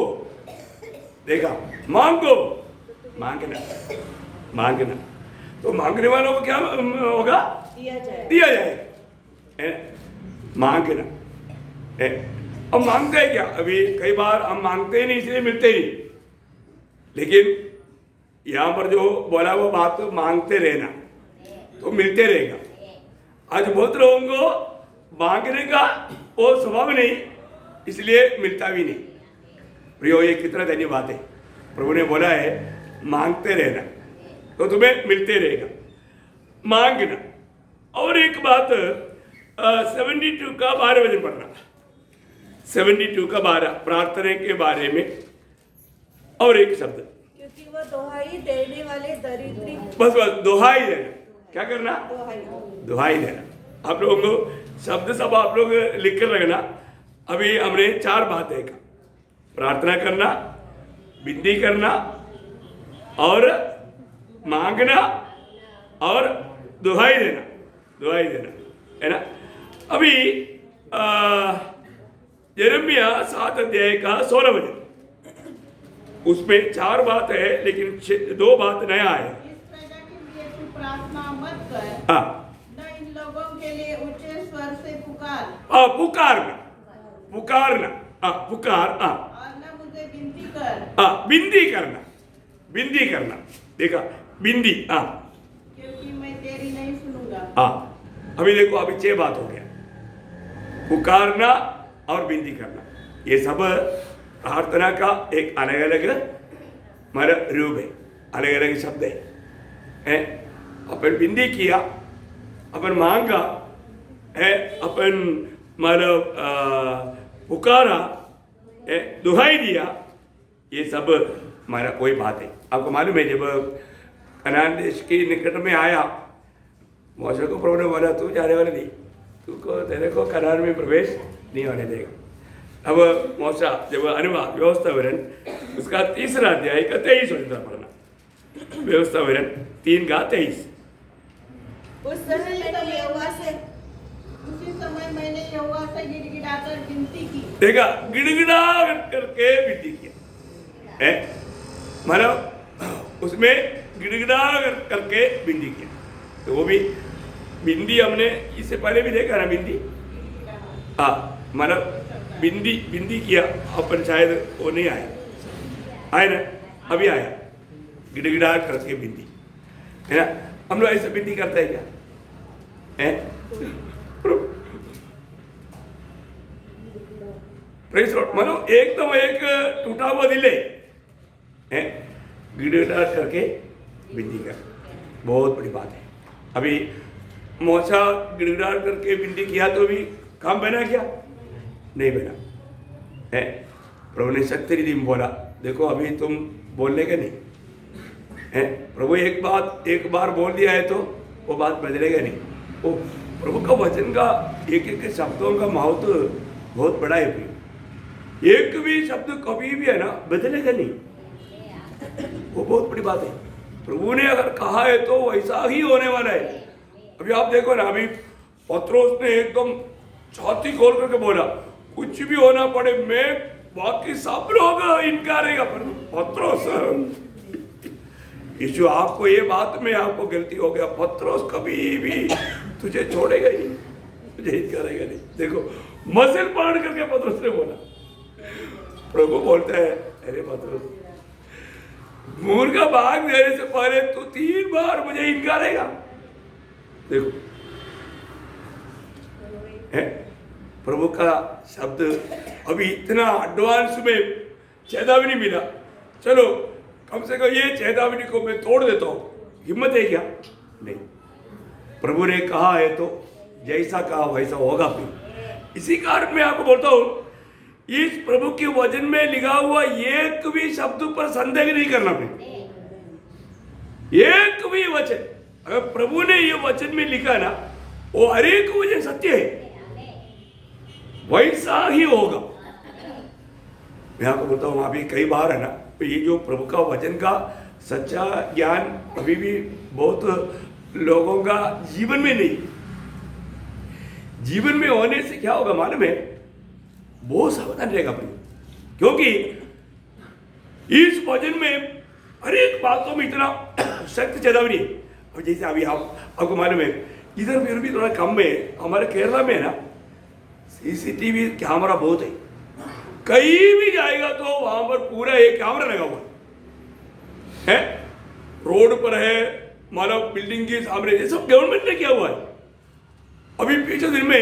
देखा, मांगो, मांगना, मांगना। तो मांगने वालों को क्या होगा? दिया जाए, दिया जाए। मांगना है। अब मांगते हैं क्या? अभी कई बार हम मांगते ही नहीं, इसलिए मिलते नहीं। लेकिन यहाँ पर जो बोला वो बात, तो मांगते रहना तो मिलते रहेगा। आज बहुत लोगों को मांगने का वो स्वभाव नहीं, इसलिए मिलता भी नहीं। प्रियो, ये कितना धन्य बात है। प्रभु ने बोला है मांगते रहना तो तुम्हें मिलते रहेगा। मांगना। और एक बात 72 का 12 वचन पढ़ना। 72 का 12 प्रार्थना के बारे में और एक शब्द, क्योंकि वह दुहाई देने वाले दरिद्री। बस बस दुहाई देना। क्या करना? दुहाई। दुहाई देना। आप लोगों को शब्द सब आप लोग लिख कर रखना। अभी हमने 4 बातें देखा, प्रार्थना करना, विनती करना और मांगना और दुहाई देना। दुहाई देना है ना। अभी यिर्मयाह 7 अध्याय का 16 वचन, उसमें 4 बात है लेकिन 2 बात नया है। इस प्रजा के लिए तू प्रार्थना मत कर, हाँ, न इन लोगों के लिए ऊंचे स्वर से पुकार, पुकारना, पुकारना, पुकार, और न मुझे विनती कर, विनती करना, विनती करना। देखा, विनती, क्योंकि मैं तेरी नहीं सुनूंगा। अभी देखो, अभी 6 बात हो गया, पुकारना और विनती करना। ये सब प्रार्थना का एक अलग अलग हमारा रूप है, अलग अलग शब्द है। अपन विनती किया, अपन मांगा है, अपन मतलब पुकारा है, दुहाई दिया, ये सब हमारा कोई बात है। आपको मालूम है, जब कनान देश के निकट में आया, मौसा को प्रभु ने बोला तू जाने वाला नहीं, तुमको तेरे को कनान में प्रवेश नहीं होने देगा। अब मौसा जब अनुवाद व्यवस्था विवरण उसका 3 अध्याय का 23 वचन पढ़ना। व्यवस्था विवरण 3 का 23। उस समय मैंने यहोवा से, उसी समय मैंने यहोवा से गिड़गिड़ाकर विनती की। देखा, गिड़गिड़ा करके विनती किया है, मतलब उसमें गिड़गिड़ा करके विनती किया। तो वो भी बिंदी हमने इससे पहले भी देखा ना, बिंदी, मतलब बिंदी बिंदी किया अपन, शायद वो नहीं आया ना, अभी आया गिड़गिड़ा करके बिंदी, है ना। हम लोग ऐसे बिंदी करते हैं क्या? है प्रेस लॉर्ड, मतलब एकदम एक टूटा हुआ दिल है, है, गिड़गिड़ा करके विनती कर, बहुत बड़ी बात है। अभी मौसा गिड़गिड़ा करके विनती किया तो भी काम बना क्या? नहीं बना है। प्रभु ने सत्य रीति में बोला, देखो अभी तुम बोलने के नहीं है। प्रभु एक बार बोल दिया है तो वो बात बदलेगा नहीं। वो प्रभु का वचन का एक एक शब्दों का महत्व बहुत बड़ा है भाई। एक भी शब्द कभी भी है ना बदलेगा नहीं, वो बहुत बड़ी बात है। प्रभु ने अगर कहा है तो वैसा ही होने वाला है। अभी आप देखो ना, अभी पत्रोस ने एकदम छाती खोल करके बोला, कुछ भी होना पड़े मैं, बाकी सब लोग इनकार करेगा, पर पत्रोस यीशु आपको ये बात में आपको गलती हो गया, पत्रोस कभी भी तुझे छोड़ेगा ही नहीं, तुझे इनकार करेगा नहीं। देखो मसल पाड़ करके पत्रोस ने बोला। प्रभु बोलता है, अरे पत्रोस मूर्ख का भाग देने से पहले तो 3 बार मुझे इनकार करेगा। देखो है प्रभु का शब्द। अभी इतना एडवांस में चेतावनी मिला, चलो कम से कम ये चेतावनी को मैं तोड़ देता हूं, हिम्मत है क्या? नहीं, प्रभु ने कहा है तो जैसा कहा वैसा होगा भी। इसी कारण मैं आपको बोलता हूं, इस प्रभु के वचन में लिखा हुआ एक भी शब्द पर संदेह नहीं करना पड़े। एक भी वचन अगर प्रभु ने ये वचन में लिखा ना, वो हर एक वचन सत्य है, वैसा ही होगा। मैं आपको बोलता हूं, अभी कई बार है ना, ये जो प्रभु का वचन का सच्चा ज्ञान अभी भी बहुत लोगों का जीवन में नहीं। जीवन में होने से क्या होगा मालूम है? बहुत सावधान रहेगा भाई, क्योंकि इस वचन में हर एक बातों में इतना सख्त चेतावनी है। और जैसे अभी आपको मालूम है, इधर फिर भी थोड़ा कम में, हमारे केरला में है ना सीसीटीवी कैमरा बहुत है, कहीं भी जाएगा तो वहां पर पूरा एक कैमरा लगा हुआ है, रोड पर है, मतलब बिल्डिंग के सामने, ये सब गवर्नमेंट ने किया हुआ है। अभी पिछले दिन में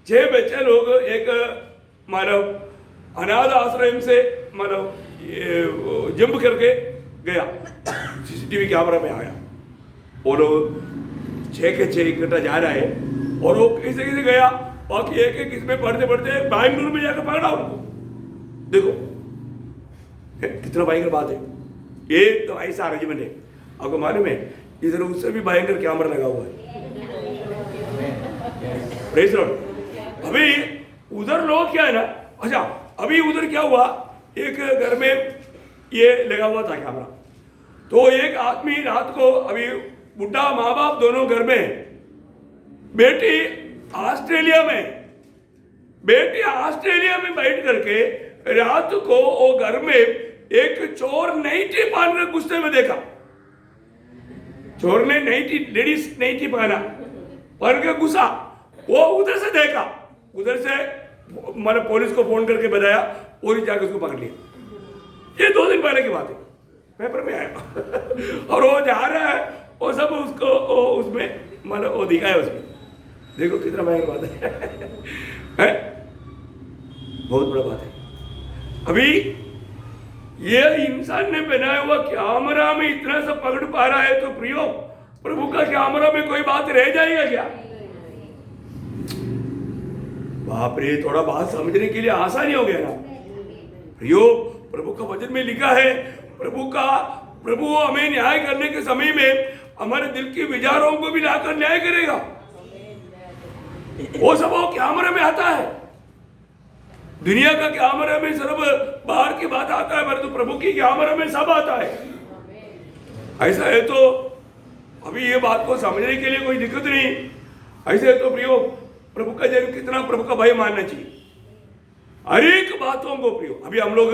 6 बच्चे लोग एक मानव अनाथ आश्रम से मानव जंप करके गया, सीसीटीवी कैमरा में आया। वो लोग 6 के 6 इकट्ठा जा रहा है और वो कैसे कैसे गया, और एक एक इसमें पढ़ते पढ़ते बैंगलोर में जाकर पकड़ा उनको। देखो कितना भयंकर बात है। ये तो ऐसा अरेंजमेंट है, आपको मालूम है इधर उससे भी भयंकर कैमरा लगा हुआ है। Praise Lord. अभी उधर लोग क्या है ना, अच्छा अभी उधर क्या हुआ, एक घर में ये लगा हुआ था कैमरा, तो एक आदमी रात को, अभी बुढ़ा माँ बाप दोनों घर में, बेटी ऑस्ट्रेलिया में बैठ करके रात को वो घर में एक चोर नाइटी पहन कर गुस्से में देखा। चोर ने नाइटी, लेडीज नाइटी पहन के घुसा, वो उधर से देखा, उधर से मैंने पुलिस को फोन करके बताया, पुलिस जाकर उसको पकड़ लिया। ये 2 दिन पहले की बात है, पेपर में आया। और वो जा रहा है, वो सब उसको उसमें मतलब वो दिखाया उसमें। देखो कितना भयंकर बात है, बहुत बड़ा बात है। अभी ये इंसान ने बनाया हुआ कैमरा में इतना सा पकड़ पा रहा है, तो प्रियो प्रभु का कैमरा में कोई बात रह जाएगा क्या? बाप रे, थोड़ा बात समझने के लिए आसानी हो गया ना प्रियो। प्रभु का वचन में लिखा है, प्रभु हमें न्याय करने के समय में हमारे दिल के विचारों को भी लाकर न्याय करेगा। वो सब वो कैमरे में आता है। दुनिया का कैमरे में सिर्फ बाहर की बात आता है, परंतु प्रभु की कैमरे में सब आता है। ऐसा है तो अभी ये बात को समझने के लिए कोई दिक्कत नहीं। ऐसे है तो प्रियो, प्रभु का जन्म कितना प्रभु का भय मानना चाहिए हर एक बातों को प्रियो। अभी हम लोग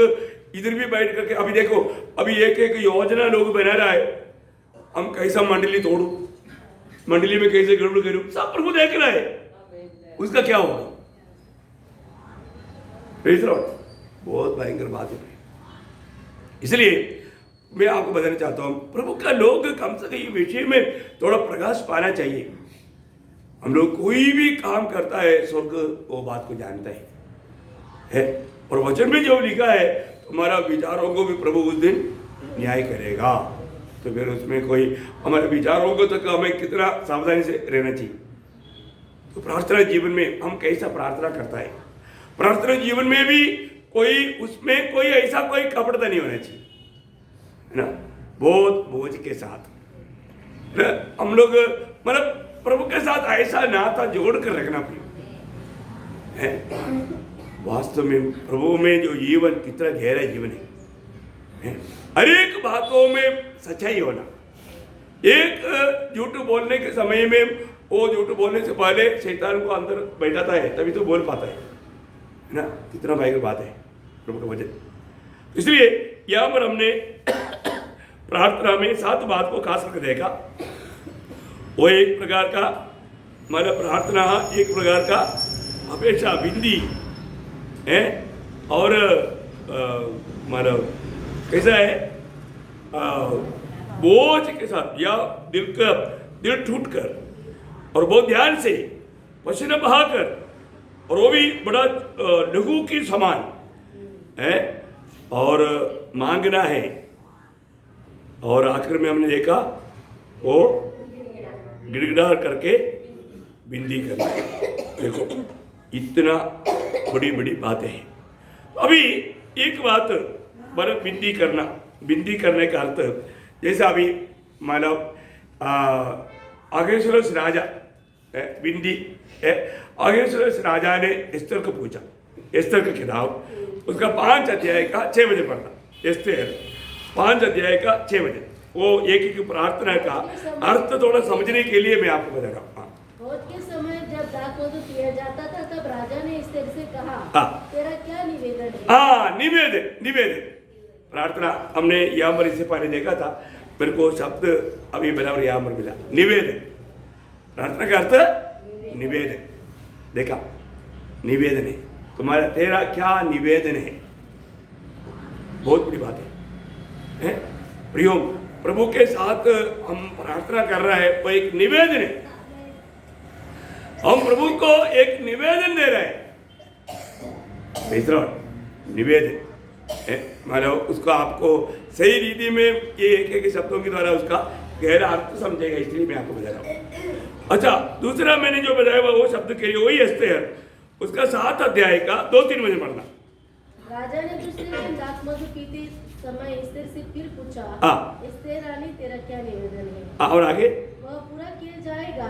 इधर भी बैठ करके, अभी देखो, अभी एक एक योजना लोग बना रहा है, हम कैसा मंडली तोड़ू, मंडली में कैसे गड़बड़ करूं, सब प्रभु देख रहा है, उसका क्या होगा? बहुत भयंकर बात है। इसलिए मैं आपको बताना चाहता हूं, प्रभु का लोग कम से कम ये विषय में थोड़ा प्रकाश पाना चाहिए। हम लोग कोई भी काम करता है, स्वर्ग वो बात को जानता है। और वचन में जो लिखा है तुम्हारा विचारों को भी प्रभु उस दिन न्याय करेगा। तो फिर उसमें कोई हमारे विचारों को तक हमें कितना सावधानी से रहना चाहिए। तो प्रार्थना जीवन में हम कैसा प्रार्थना करता है, प्रार्थना जीवन में भी कोई उसमें कोई ऐसा कोई कपड़ता नहीं होना चाहिए, है ना, बहुत बोझ के साथ हम लोग मतलब प्रभु के साथ ऐसा नाता जोड़ कर रखना पड़ेगा। वास्तव में प्रभु में जो जीवन कितना गहरा जीवन है, हर एक बातों में सच्चाई होना। एक झूठ बोलने के समय में वो झूठ बोलने से पहले शैतान को अंदर बैठाता है, तभी तो बोल पाता है ना। कितना भयंकर बात है प्रभु का वचन। इसलिए यहाँ पर हमने प्रार्थना में 7 बात को खास करके देखा। वो एक प्रकार का हमारा प्रार्थना, एक प्रकार का अपेक्षा बिंदी है, और हमारा कैसा है, बोझ के साथ या दिल टूट कर और बहुत ध्यान से पसीना बहाकर, और वो भी बड़ा लघु की समान है, और मांगना है। और आखिर में हमने देखा वो गिड़गिड़ा करके बिंदी करना। देखो इतना बड़ी बड़ी बातें हैं। अभी एक बात बड़ा बिंदी करना, बिंदी करने का अर्थ जैसे अभी मानो अगेश्वरस राजा बिंदी अगेश्वरस राजा ने एस्तर को पूछा, एस्तर का किताब उसका 5 अध्याय का 6 बजे पढ़ना। एस्तर 5 अध्याय का 6 बजे, वो एक प्रार्थना का अर्थ थोड़ा समझने के लिए मैं आपको बता रहा हूँ। भोज के समय जब दाखमधु पिया जाता था तब राजा ने एस्तर से कहा, तेरा क्या निवेदन है? हाँ, निवेदन प्रार्थना हमने यहाँ पर इससे पहले देखा था। मेरे को शब्द अभी बराबर यहाँ पर मिला, निवेदन। प्रार्थना का अर्थ निवेदन। देखा, निवेदन है तुम्हारा, तेरा क्या निवेदन है, बहुत बड़ी बात है। प्रियो, प्रभु के साथ हम प्रार्थना कर रहे हैं, वो एक निवेदन है। हम प्रभु को एक निवेदन दे रहे हैं। निवेदन मानो उसको आपको सही रीति में ये एक शब्दों के द्वारा उसका गहरा अर्थ समझेगा, इसलिए मैं आपको बता रहा हूँ। अच्छा, दूसरा मैंने जो बताया वो शब्द के लिए वही एस्तेर, उसका 7 अध्याय का 2-3 बजे पढ़ना। राजा ने दूसरे दिन दाखमधु पीते समय एस्तेर से फिर पूछा, एस्तेर रानी तेरा क्या निवेदन है? और आगे वह पूरा किया जाएगा,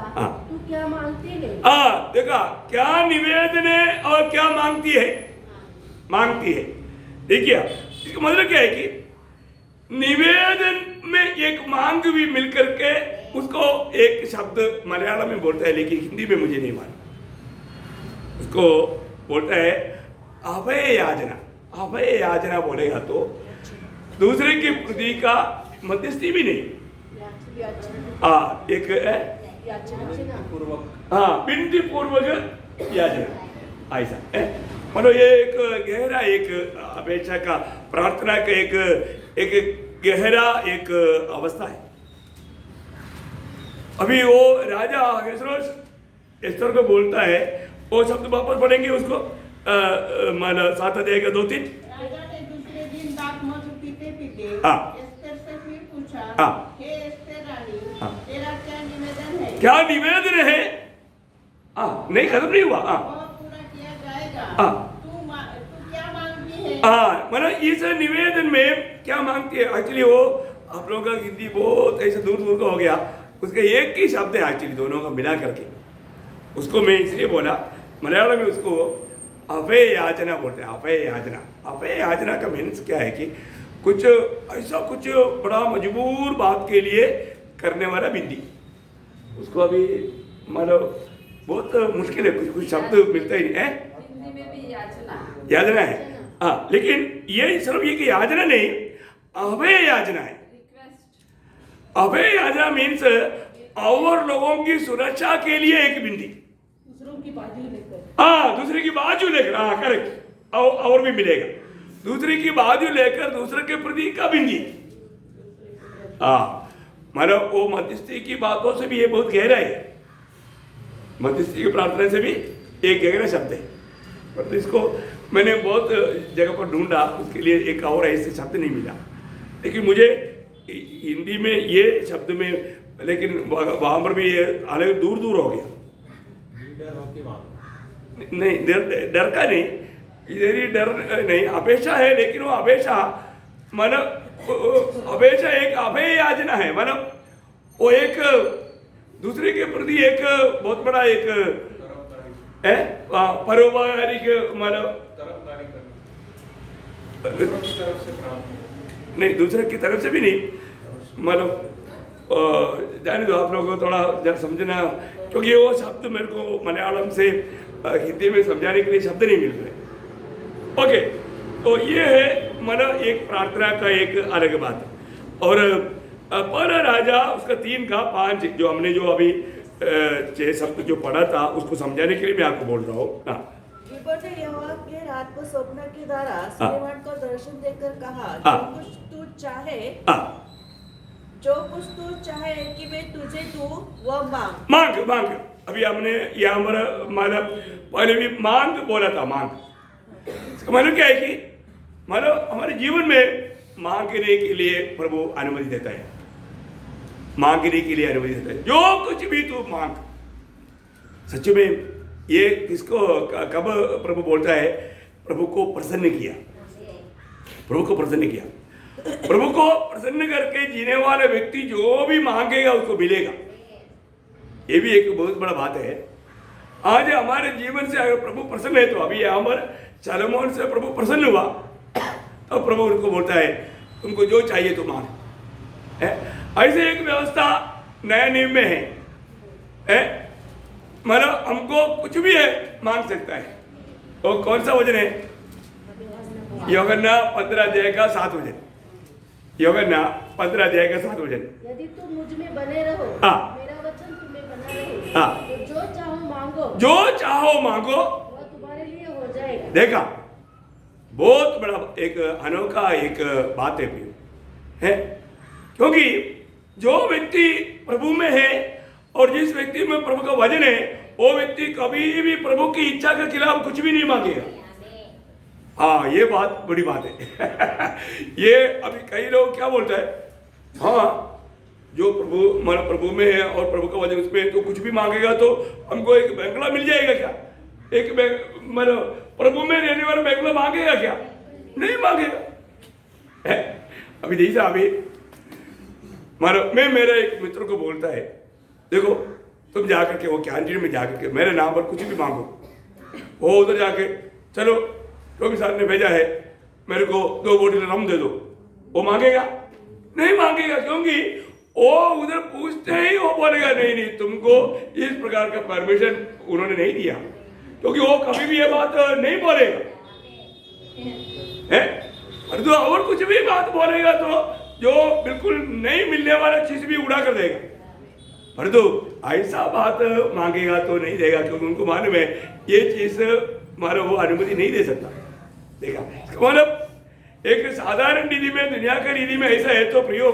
तू क्या मांगती है? देखा, क्या निवेदन है और क्या मांगती है, मांगती है। देखिए इसका मतलब क्या है कि निवेदन में एक मांग भी मिलकर के उसको एक शब्द मलयालम में बोलता है, लेकिन हिंदी में मुझे नहीं मालूम। उसको बोलता है अभय याचना। अभय याचना बोलेगा तो दूसरे की प्रति का मध्यस्थी भी नहीं, एक विनती पूर्वक याचना, ऐसा है। मतलब ये एक गहरा एक अपेक्षा का, प्रार्थना का एक गहरा एक अवस्था है। अभी वो राजा अहश्वेरोश एस्तर को बोलता है, वो शब्द वापस पढ़ेंगे उसको, माना 7 अध्याय का 2-3। राजा ने दूसरे दिन दाखमधु पीते पीते एस्तर से फिर पूछा, हे एस्तर रानी, तेरा क्या निवेदन है? क्या निवेदन है? नहीं, खत्म नहीं हुआ। पूरा किया जाएगा, तू क्या मांगती है? मतलब इस निवेदन में क्या मांगती है? एक्चुअली वो आप लोगों का हिंदी बहुत ऐसे दूर दूर का हो गया, उसका एक ही शब्द है एक्चुअली दोनों का मिला करके। उसको मैं इसलिए बोला, मलयालम में उसको अभय याचना बोलते हैं। अभय याचना, अभय याचना का मीन्स क्या है कि कुछ ऐसा कुछ बड़ा मजबूर बात के लिए करने वाला बिंदी, उसको अभी मतलब बहुत मुश्किल है, कुछ शब्द मिलता ही नहीं है। हिंदी में भी याचना है, लेकिन ये सिर्फ ये कि याचना नहीं, अभय याचना है। अभय याचना मीन्स और लोगों की सुरक्षा के लिए एक बिंदी, दूसरों की बाजू लेकर, दूसरे की बाजू लेकर, करेक्ट, और भी मिलेगा, दूसरे की बाजू लेकर दूसरे के प्रति का बिंदी। मतलब वो मध्यस्थी की बातों से भी ये बहुत गहरा है, मध्यस्थी की प्रार्थना से भी एक गहरा शब्द है। पर तो इसको मैंने बहुत जगह पर ढूंढा, उसके लिए एक और ऐसे शब्द नहीं मिला, लेकिन मुझे हिंदी में ये शब्द में, लेकिन वहाँ पर भी ये हालांकि दूर दूर हो गया। नहीं, डर का नहीं, इधर ही डर नहीं, अपेक्षा है, लेकिन वो अपेक्षा मतलब अपेक्षा एक अभय याचना है, मतलब वो एक दूसरे के प्रति एक बहुत बड़ा एक है परोपकारिक, मतलब नहीं दूसरे की तरफ से भी नहीं, मतलब जाने दो आप लोगों को थोड़ा समझना, क्योंकि वो शब्द मेरे को मलयालम से हिंदी में समझाने के लिए शब्द नहीं मिल रहे। ओके, तो ये है मतलब एक प्रार्थना का एक अलग बात। और पर राजा उसका 3 का 5 जो हमने जो अभी 6 शब्द जो पढ़ा था उसको समझाने के लिए मैं आपको बोल रहा हूँ। गिबोन ने यहोवा के रात को स्वप्न के द्वारा सुलेमान को दर्शन देकर कहा, जो कुछ तू चाहे कि मैं तुझे दूं वह मांग। मांग अभी हमने यहाँ पर मतलब पहले भी मांग बोला था। मांग मतलब क्या है कि मतलब हमारे जीवन में मांगने के लिए प्रभु अनुमति देता है, मांगने के लिए अनुमति देता है। जो कुछ भी तू मांग, सच में ये किसको कब प्रभु बोलता है? प्रभु को प्रसन्न किया, प्रभु को प्रसन्न किया। प्रभु को प्रसन्न करके जीने वाले व्यक्ति जो भी मांगेगा उसको मिलेगा। ये भी एक बहुत बड़ा बात है। आज हमारे जीवन से अगर प्रभु प्रसन्न है, तो अभी हमारे सलोमन से प्रभु प्रसन्न हुआ, तो प्रभु उनको बोलता है तुमको जो चाहिए तो मांग। ऐसे एक व्यवस्था नया नियम में है, मतलब हमको कुछ भी है मांग सकता है। तो कौन सा वचन है? यूहन्ना 15 अध्याय का 7 वचन। यूहन्ना 15 अध्याय का 7 वचन। यदि तुम मुझ में बने रहो, हाँ, मेरा वचन तुम्हें बना रहे, हाँ, तो जो चाहो मांगो, जो चाहो मांगो, वह तुम्हारे लिए हो जाएगा। देखा, बहुत बड़ा एक अनोखा एक बात है, क्योंकि जो व्यक्ति प्रभु में है और जिस व्यक्ति में प्रभु का वचन है, वो व्यक्ति कभी भी प्रभु की इच्छा के खिलाफ कुछ भी नहीं मांगेगा। हाँ, ये बात बड़ी बात है। ये अभी कई लोग क्या बोलते हैं, हाँ जो प्रभु में है और प्रभु का वचन उसमें, तो कुछ भी मांगेगा तो हमको एक बंगला मिल जाएगा क्या? एक मतलब प्रभु में रहने वाला बंगला मांगेगा क्या? नहीं मांगेगा। अभी जैसा अभी मैं मेरे एक मित्र को बोलता है, देखो तुम जाकर के वो कैंटीन में जाकर के मेरे नाम पर कुछ भी मांगो, वो उधर जाके चलो योगी साहब ने भेजा है मेरे को 2 बोतल रम दे दो, वो मांगेगा? नहीं मांगेगा, क्योंकि वो उधर पूछते ही वो बोलेगा नहीं तुमको इस प्रकार का परमिशन उन्होंने नहीं दिया, क्योंकि वो कभी भी ये बात नहीं बोलेगा है। और कुछ भी बात बोलेगा तो जो बिल्कुल नहीं मिलने वाला चीज भी उड़ा कर देगा, परंतु ऐसा बात मांगेगा तो नहीं देगा, क्योंकि उनको मालूम है ये चीज मानो वो अनुमति नहीं दे सकता। देखा, मतलब एक साधारण रीति में, दुनिया का रीति में ऐसा है। तो प्रियो,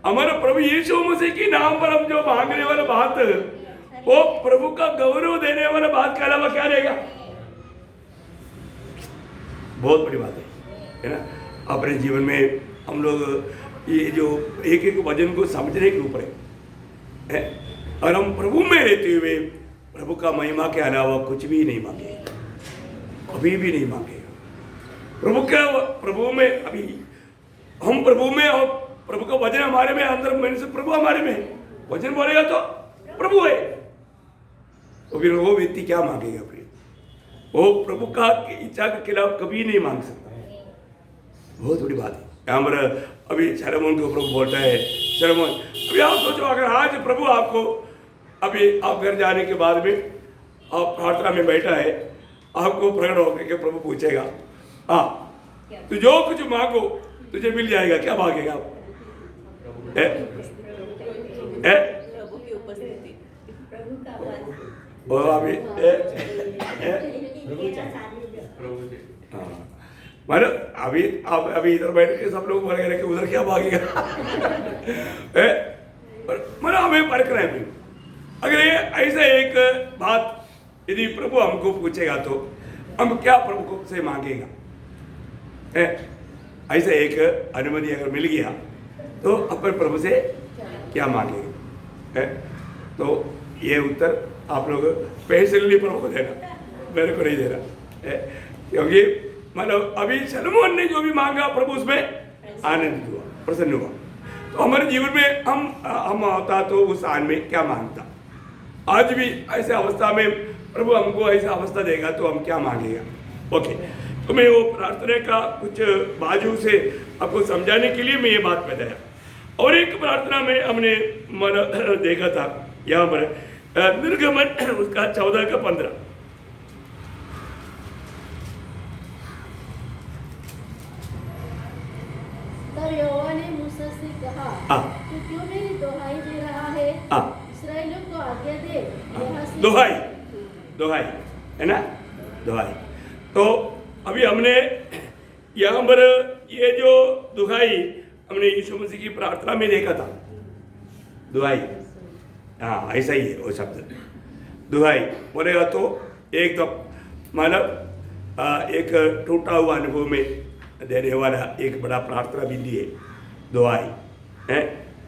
हमारे प्रभु यीशु मसीह के नाम पर हम जो मांगने वाला बात, वो प्रभु का गौरव देने वाला बात के अलावा क्या रहेगा? बहुत बड़ी बात है ना। अपने जीवन में हम लोग ये जो एक एक वचन को समझने के ऊपर है, और हम प्रभु में रहते हुए प्रभु का महिमा के अलावा कुछ भी नहीं मांगेगा, कभी भी नहीं मांगेगा। प्रभु में अभी हम प्रभु में, और प्रभु का वचन हमारे में, अंदर मन से प्रभु हमारे में, वचन बोलेगा तो प्रभु है, तो फिर वो व्यक्ति क्या मांगेगा? फिर वो प्रभु का इच्छा के खिलाफ कभी नहीं मांग सकता। बहुत बड़ी बात है। यहाँ पर अभी सलोमन को प्रभु बोलता है, सलोमन अभी आप सोचो, अगर आज प्रभु आपको अभी आप घर जाने के बाद में आप प्रार्थना में बैठा है, आपको प्रकट होकर के प्रभु पूछेगा, हाँ तू जो कुछ मांगो तुझे मिल जाएगा, क्या मांगेगा आप? प्रभु की उपस्थिति, मतलब अभी इधर बैठ के सब लोग बोल रहे कि उधर क्या भागेगा। मतलब हमें परख रहे हैं। अगर ये ऐसा एक बात यदि प्रभु हमको पूछेगा तो हम क्या प्रभु को से मांगेगा? ऐसे एक अनुमति अगर मिल गया तो अपन प्रभु से क्या मांगेगा? तो ये उत्तर आप लोग पर्सनली प्रभु को देना, मेरे को नहीं देना, क्योंकि मतलब अभी सलोमन ने जो भी मांगा प्रभु उसमें आनंदित हुआ, प्रसन्न हुआ। तो हमारे जीवन में हम होता तो उस आन में क्या मांगता? आज भी ऐसे अवस्था में प्रभु हमको ऐसा अवस्था देगा तो हम क्या मांगेगा? ओके, तो मैं वो प्रार्थना का कुछ बाजू से आपको समझाने के लिए मैं ये बात बताया। और एक प्रार्थना में हमने देखा था यहाँ पर निर्गमन उसका 14 का 15। तब यहोवा ने मूसा से कहा, तू क्यों मेरी दोहाई दे रहा है? इस्राएलियों को आज्ञा दे, यहाँ से दोहाई है ना, दोहाई। तो अभी हमने यहाँ पर ये जो दुहाई हमने यीशु मसीह की प्रार्थना में देखा था, दुहाई, हाँ ऐसा ही है वो शब्द दुहाई बोलेगा तो एक तो मतलब एक टूटा हुआ अनुभव में देने वाला एक बड़ा प्रार्थना विधि है दुहाई, है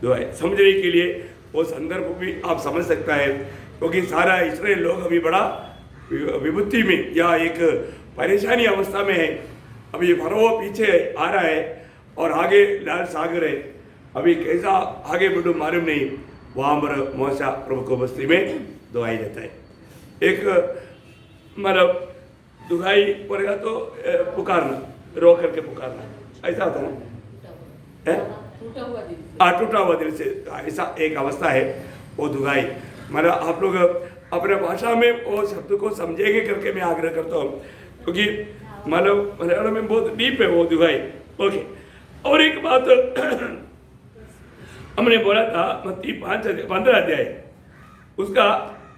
दुहाई। समझने के लिए वो संदर्भ भी आप समझ सकता है, क्योंकि सारा इस्राएल लोग अभी बड़ा विपत्ति में या एक परेशानी अवस्था में है। अभी फरो पीछे आ रहा है और आगे लाल सागर है, अभी कैसा आगे बढ़ो मालूम नहीं। वहाँ पर मूसा प्रभु को बस्ती में दुहाई देता है। एक मतलब दुहाई बोलेगा तो पुकारना, रो करके पुकारना, ऐसा होता है ना, टूटा हुआ दिल से, ऐसा एक अवस्था है वो दुहाई। मतलब आप लोग अपने भाषा में वो शब्द को समझेंगे करके मैं आग्रह करता हूँ, क्योंकि मतलब मलयालम में बहुत डीप है वो दुहाई। ओके, और एक बात हमने बोला था मत्ती 15 अध्याय उसका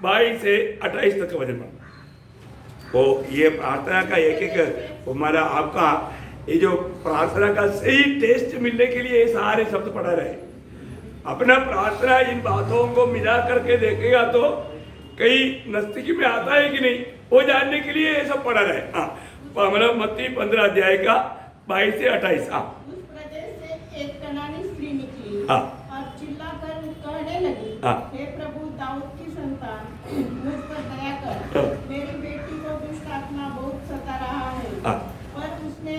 22 से 28 तक का वचन पढ़ना। वो ये प्रार्थना का एक हमारा आपका ये जो प्रार्थना का सही टेस्ट मिलने के लिए ये सारे शब्द पढ़ा रहे। अपना प्रार्थना इन बातों को मिला करके देखेगा तो कई नजदीकी में आता है कि नहीं, वो जानने के लिए ये सब पढ़ा रहे। हाँ, मतलब मत्ती 15 अध्याय का 22 से 28। हाँ, उस प्रदेश से एक कनानी स्त्री निकली हाँ, और चिल्लाकर कहने लगी, हाँ, हे प्रभु दाऊद की संतान, मुझ पर दया कर, हाँ, मेरी बेटी को दुष्ट आत्मा बहुत सता रहा है। हाँ, पर उसने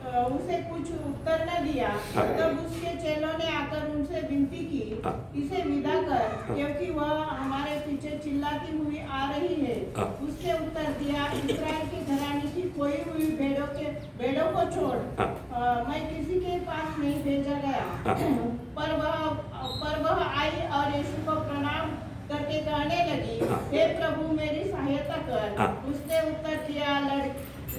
उसे कुछ उत्तर न दिया। हाँ, तब उसके चेलों ने आकर उनसे विनती की, हाँ, इसे विदा कर, हाँ, क्योंकि वह हमारे पीछे चिल्लाती हुई आ रही है। हाँ, उसने उत्तर दिया, इस्राएल की घराने की खोई हुई भेड़ों को छोड़, हाँ, मैं किसी के पास नहीं भेजा गया। हाँ, पर वह आई और यीशु को प्रणाम करके कहने लगी, हाँ, हे प्रभु मेरी सहायता कर। हाँ, उसने उत्तर दिया,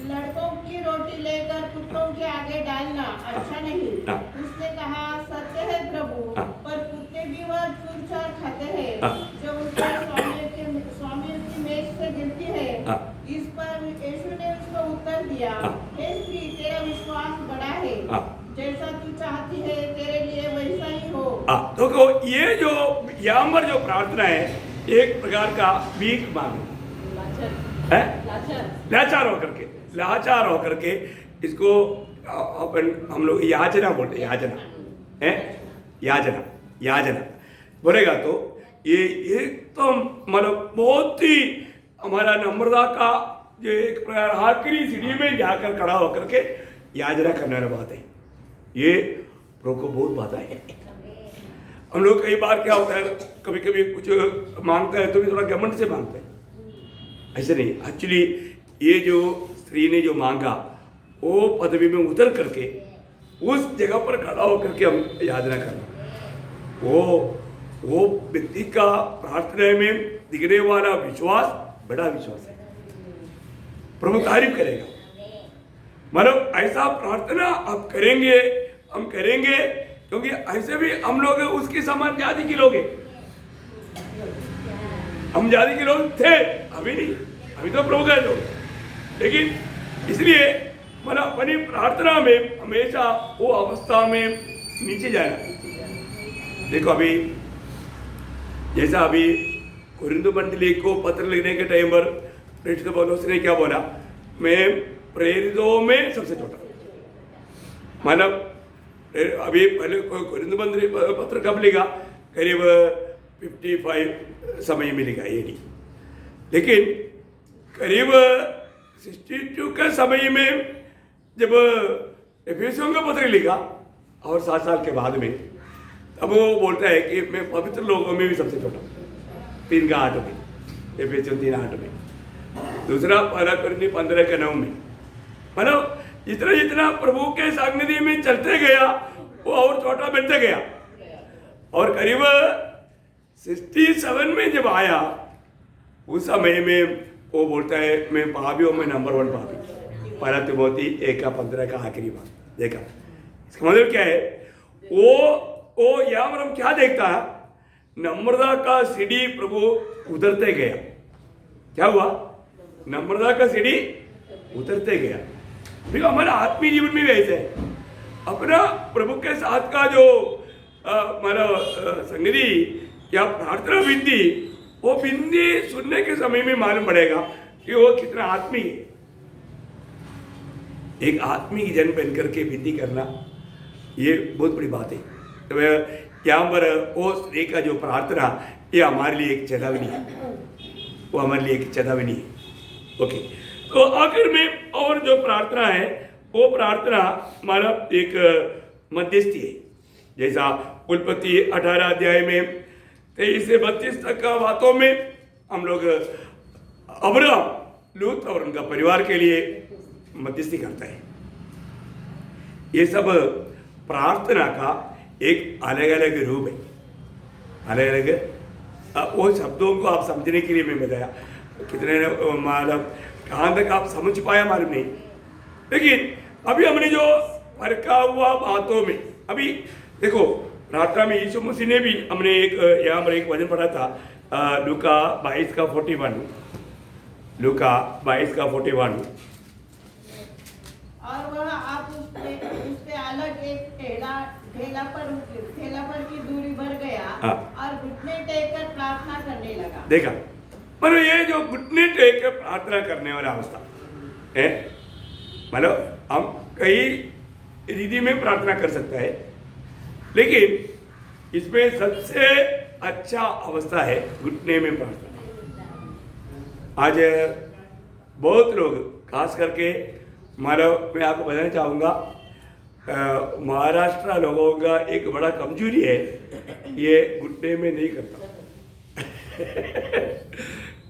लड़कों की रोटी लेकर कुत्तों के आगे डालना अच्छा नहीं। हाँ, उसने कहा, सत्य है प्रभु, हाँ, पर कुत्ते भी वह चूर-चार खाते हैं हाँ, जो उसके स्वामियों की मेज से गिरती है। हाँ, इस पर यीशु ने उसको उत्तर दिया, हाँ, हे स्त्री तेरा विश्वास बड़ा है, हाँ, जैसा तू चाहती है तेरे लिए वैसा ही हो। तो ये जो यहाँ पर जो प्रार्थना है एक प्रकार का भीख मांगना है, लाचार होकर के इसको अपन हम लोग याचना बोलते हैं, याचना है, याचना बोलेगा तो ये एक तो मतलब बहुत ही हमारा नम्रता का जो एक प्रकार आखिरी सीढ़ी में जाकर खड़ा होकर के याचना करने वाली बात है। ये प्रभु को बहुत बात है। हम लोग कई बार क्या होता है, कभी कभी कुछ मांगता है तो भी थोड़ा घमंड से मांगते हैं, ऐसे नहीं। एक्चुअली ये जो स्त्री ने जो मांगा वो पदवी में उतर करके उस जगह पर खड़ा होकर के हम याचना करना, वो व्यक्ति का प्रार्थना में दिखने वाला विश्वास बड़ा विश्वास है, प्रभु तारीफ करेगा। मतलब ऐसा प्रार्थना आप करेंगे, हम करेंगे, क्योंकि ऐसे भी हम लोग उसके समान जाति के लोग हैं। हम जाति के लोग थे, अभी नहीं, अभी तो प्रभु का लोग, लेकिन इसलिए मतलब अपनी प्रार्थना में हमेशा वो अवस्था में नीचे जाना। देखो अभी जैसा अभी कुरिन्थ मंडली को पत्र लिखने के टाइम पर प्रेरित पौलुस ने क्या बोला, में प्रेरितों में सबसे छोटा। मतलब अभी पहले कोरिन्थ पत्र कब लिखा? करीब 55 समय में लिखा ये नहीं, लेकिन करीब 62 के समय में जब एफेसियों का पत्र लिखा और 7 साल के बाद में, तब वो बोलता है कि मैं पवित्र लोगों में भी सबसे छोटा, 3:8 में, एफेसियों 3:8 में। दूसरा पहला कोरिन्थ 15:9 में। मतलब जितना जितना प्रभु के सानिध्य में चलते गया वो और छोटा बनते गया, और करीब 67 में जब आया उस समय में वो बोलता है मैं पापियों में नंबर 1 पापी। पहला तिमोथी 1:15 का आखिरी बात देखा। इसका मतलब क्या है? वो यहाँ पर हम क्या देखता है? नम्रता का सीढ़ी प्रभु उतरते गया। क्या हुआ? नम्रता का सीढ़ी उतरते गया। फिर हमारा आत्मीय जीवन में भी ऐसे है। अपना प्रभु के साथ का जो हमारा संगति या प्रार्थना विनती, वो विनती सुनने के समय में मालूम पड़ेगा कि वो कितना आत्मीय है। एक आत्मीय जन बन करके विनती करना ये बहुत बड़ी बात है। तो यहाँ पर वो स्त्री का जो प्रार्थना, ये हमारे लिए एक चेतावनी है, वो हमारे लिए एक चेतावनी है। ओके, तो आखिर में और जो प्रार्थना है वो प्रार्थना हमारा एक मध्यस्थी है। जैसा उत्पत्ति 18 अध्याय में 23 से 32 तक का बातों में हम लोग अब्राहम, लूत और उनका परिवार के लिए मध्यस्थी करता है। ये सब प्रार्थना का एक अलग अलग रूप है, अलग अलग। वो शब्दों को आप समझने के लिए मैं बताया, कितने मतलब कहाँ तक आप समझ पाया मालूम नहीं, लेकिन अभी हमने जो फरका हुआ बातों में, अभी देखो प्रार्थना में यीशु मसीह ने भी, हमने एक यहाँ पर एक वचन पढ़ा था लूका 22:41, लूका 22:41। और वह आप उससे अलग एक ठेला पर की दूरी भर गया और घुटने टेक कर प्रार्थना करने लगा। देखा, मतलब ये जो घुटने टेक कर प्रार्थना करने वाला अवस्था है, मतलब हम कई रीति में प्रार्थना कर सकता है, लेकिन इसमें सबसे अच्छा अवस्था है घुटने में प्रार्थना। आज बहुत लोग, खास करके मतलब मैं आपको बताना चाहूँगा, महाराष्ट्र लोगों का एक बड़ा कमजोरी है, ये घुटने में नहीं करता।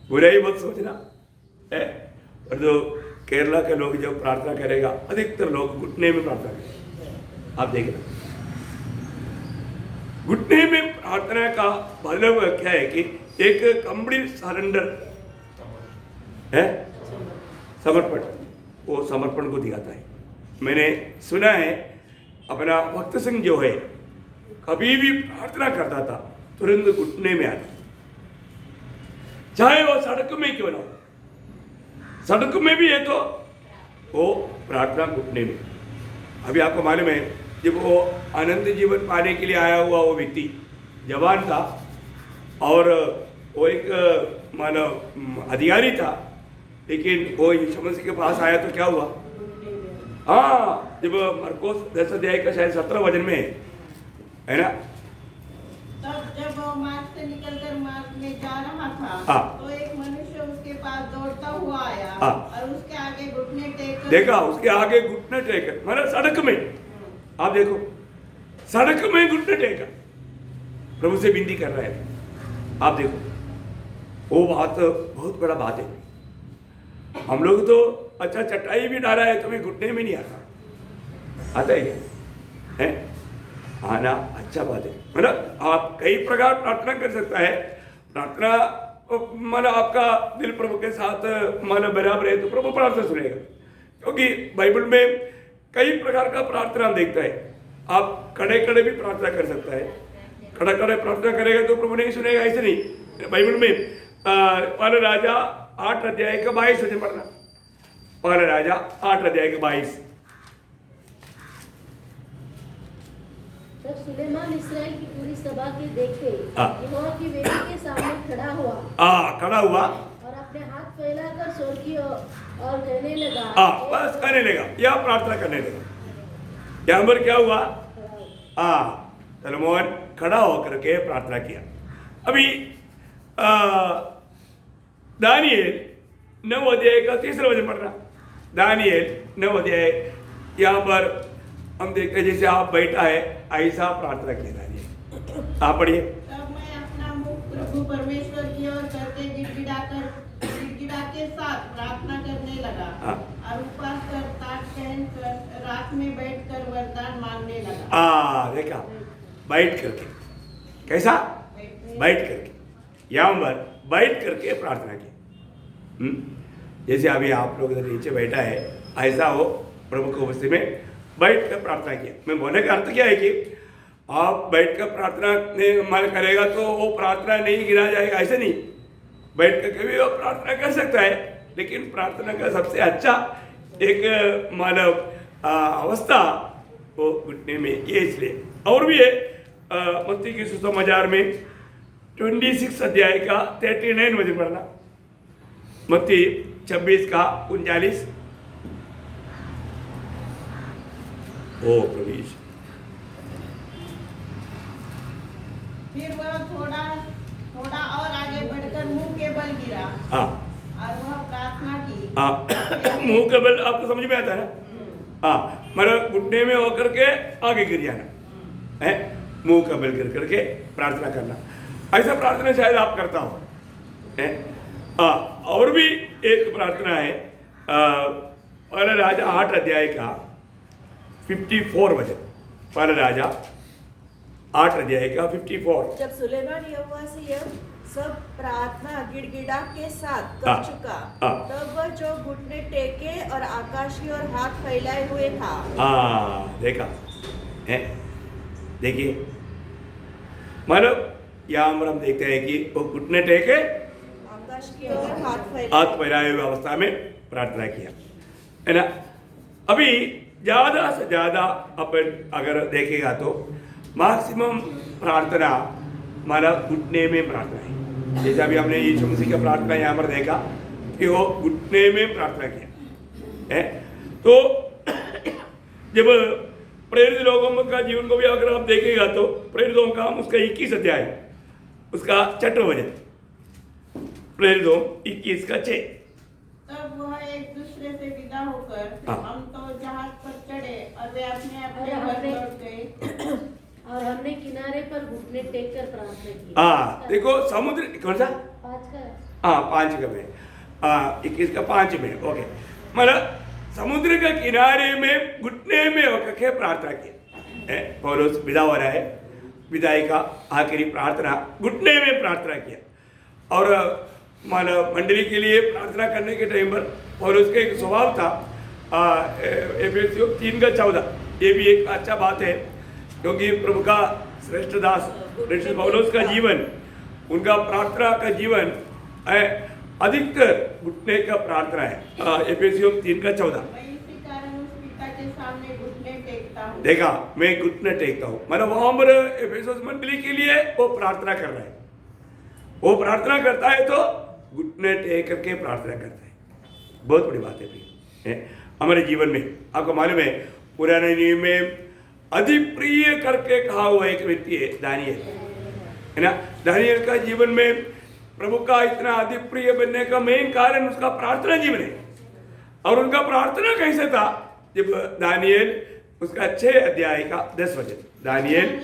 बुरा ही मत सोचना है, और जो केरला के लोग जब प्रार्थना करेगा, अधिकतर लोग घुटने में प्रार्थना करेंगे। आप देखना, घुटने में प्रार्थना का मतलब क्या है कि एक कंप्लीट सरेंडर है, समर्पण, वो समर्पण को दिखाता है। मैंने सुना है अपना भक्त सिंह जो है, कभी भी प्रार्थना करता था तुरंत घुटने में आता, चाहे वो सड़क में क्यों ना हो, सड़क में भी है तो वो प्रार्थना घुटने में। अभी आपको मालूम है, जब वो अनंत जीवन पाने के लिए आया हुआ वो व्यक्ति जवान था, और वो एक मानव अधिकारी था, लेकिन वो यीशु मसीह के पास आया तो क्या हुआ? हाँ, जब मरकोस 10 अध्याय का शायद 17 वचन में है ना, तब जब वो मार्ग से निकलकर मार्ग में जा रहा था, तो एक मनुष्य उसके पास दौड़ता हुआ आया और उसके आगे घुटने टेक, देखा, उसके आगे घुटने टेक, मतलब सड़क में, आप देखो सड़क में घुटने टेक प्रभु से विनती कर रहा है। आप देखो, वो बात बहुत बड़ा बात है। हम लोग तो अच्छा चटाई भी डाला है, तुम्हें घुटने में नहीं आता है क्या? है आना अच्छा बात है। मतलब आप कई प्रकार प्रार्थना कर सकता है। प्रार्थना मतलब आपका दिल प्रभु के साथ मतलब बराबर है तो प्रभु प्रार्थना सुनेगा, क्योंकि बाइबल में कई प्रकार का प्रार्थना हम देखता है। आप खड़े खड़े भी प्रार्थना कर सकता है, खड़ा खड़े प्रार्थना करेगा तो प्रभु नहीं सुनेगा, ऐसे नहीं। बाइबल में पहला राजा 8 अध्याय का 22 वचन पढ़ना, पहला राजा 8 अध्याय का 22। तब सुलेमान इस्राएल की पूरी सभा के देखते यहोवा की वेदी के सामने खड़ा हुआ खड़ा हुआ और अपने हाथ फैलाकर स्वर्ग की और कहने लगा बस कहने लगा या प्रार्थना करने लगा। यहाँ पर क्या हुआ? सलोमोन खड़ा होकर के प्रार्थना किया। अभी दानिएल 9 अध्याय का 3रा वचन पढ़ना। दानिएल 9 अध्याय, यहाँ पर हम देखते हैं जैसे आप बैठा है ऐसा प्रार्थना किया दानिएल। आप पढ़िए। तब मैं अपना मुख प्रभु परमेश्वर की ओर करके गिड़गिड़ा के साथ प्रार्थना करने लगा और उपवास कर ताट पहन कर रात में बैठकर वरदान मांगने लगा। देखा, बैठ करके। कैसा? बैठ करके। यहाँ पर बैठ करके प्रार्थना की। जैसे अभी आप लोग इधर नीचे बैठा है ऐसा हो प्रभु को उपस्थिति में बैठ कर प्रार्थना किया। मैं बोलने का अर्थ क्या है कि आप बैठ कर प्रार्थना नहीं मन करेगा तो वो प्रार्थना नहीं गिना जाएगा, ऐसे नहीं। बैठ कर कभी वो प्रार्थना कर सकता है, लेकिन प्रार्थना का सबसे अच्छा एक मानव अवस्था वो घुटने में ये इसलिए। और भी है मत्ती की सुसमाचार में 26 अध्याय का 39 वचन पढ़ना। मत्ती 26 का 39। ओ प्रवीश। फिर वह थोड़ा और आगे बढ़कर मुंह के बल गिरा और वह प्रार्थना की। मुंह के बल आपको समझ में आता है ना? मतलब घुटने में होकर के आगे गिर जाना है, मुंह का बल गिर करके प्रार्थना करना। ऐसा प्रार्थना शायद आप करता हो। और भी एक प्रार्थना है पहला राजा 8 अध्याय का 54 वचन। पहला राजा 8 अध्याय का 54। जब सुलेमान यहोवा से यह सब प्रार्थना गिड़गिड़ा के साथ कर चुका, तब वह जो घुटने टेके और आकाश की ओर हाथ फैलाए हुए था। देखा है? देखिए, मतलब यहाँ पर हम देखते हैं कि वो घुटने टेके आकाश की ओर हाथ फैलाए हुए अवस्था में प्रार्थना किया, है ना? अभी ज्यादा से ज्यादा अपन अगर देखेगा तो मैक्सिमम प्रार्थना हमारा घुटने में प्रार्थना है। जैसे अभी हमने यीशु मसीह का प्रार्थना यहाँ पर देखा कि वो घुटने में प्रार्थना किया है। तो जब प्रेरित लोगों का जीवन को भी अगर आप देखेगा तो प्रेरितों का उसका 21 अध्याय उसका 6वां वचन। प्रेरितों 21 का 6। तब वह एक दूसरे से विदा होकर हम तो जहाज पर चढ़े और वे अपने अपने घर लौट गए और हमने किनारे पर घुटने टेक कर प्रार्थना की। देखो समुद्र कौन सा? 5 का। 5 का में 21 का 5 में। ओके, मतलब समुद्र के किनारे में घुटने में होकर के प्रार्थना की। पौलुस विदा हो रहा है, विदाई का आखिरी प्रार्थना घुटने में प्रार्थना किया। और मानव मंडली के लिए प्रार्थना करने के टाइम पर पौलुस का एक स्वभाव था। एफेसियों 3 का 14। ये भी एक अच्छा बात है क्योंकि प्रभु का श्रेष्ठ दास ऋषि पौलुस का जीवन, उनका प्रार्थना का जीवन अधिकतर घुटने का प्रार्थना है। एफेसियों 3 का 14। मैं इसी कारण उस पिता के सामने घुटने टेकता हूँ। देखा, मैं घुटने टेकता हूँ। मतलब वहां पर एफेसुस मंडली के लिए वो प्रार्थना कर रहा है। वो प्रार्थना करता है तो घुटने टेक करके प्रार्थना करता है। बहुत बड़ी बात है हमारे जीवन में। आपको मालूम है पुराने नियम में अधिप्रिय करके कहा हुआ एक व्यक्ति है दानिएल, है ना? दानिएल का जीवन में प्रभु का इतना अधिप्रिय बनने का मेन कारण उसका प्रार्थना जीवन है। और उनका प्रार्थना कैसे था? जब दानिएल उसका 6 अध्याय का 10 वचन। दानिएल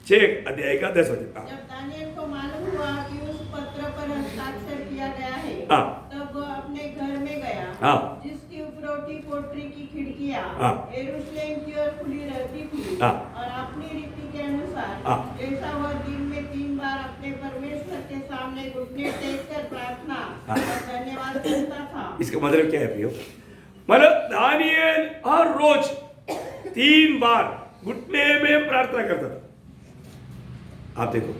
6 अध्याय का 10 वचन। जब दानिएल को मालूम हुआ कि उस पत्र पर हस्ताक्षर किया गया है, तब वह अपने घर में गया जिसकी उपरोटी पोटरी की खिड़कियां यरूशलेम की ओर खुली रहती थी और अपनी रीति के अनुसार जैसा वह दिन में 3 बार अपने परमेश्वर के सामने घुटने टेक कर प्रार्थना और धन्यवाद करता था। इसका मतलब क्या है प्रियो? मतलब दानिएल हर रोज 3 बार घुटने में प्रार्थना करता था। आप देखो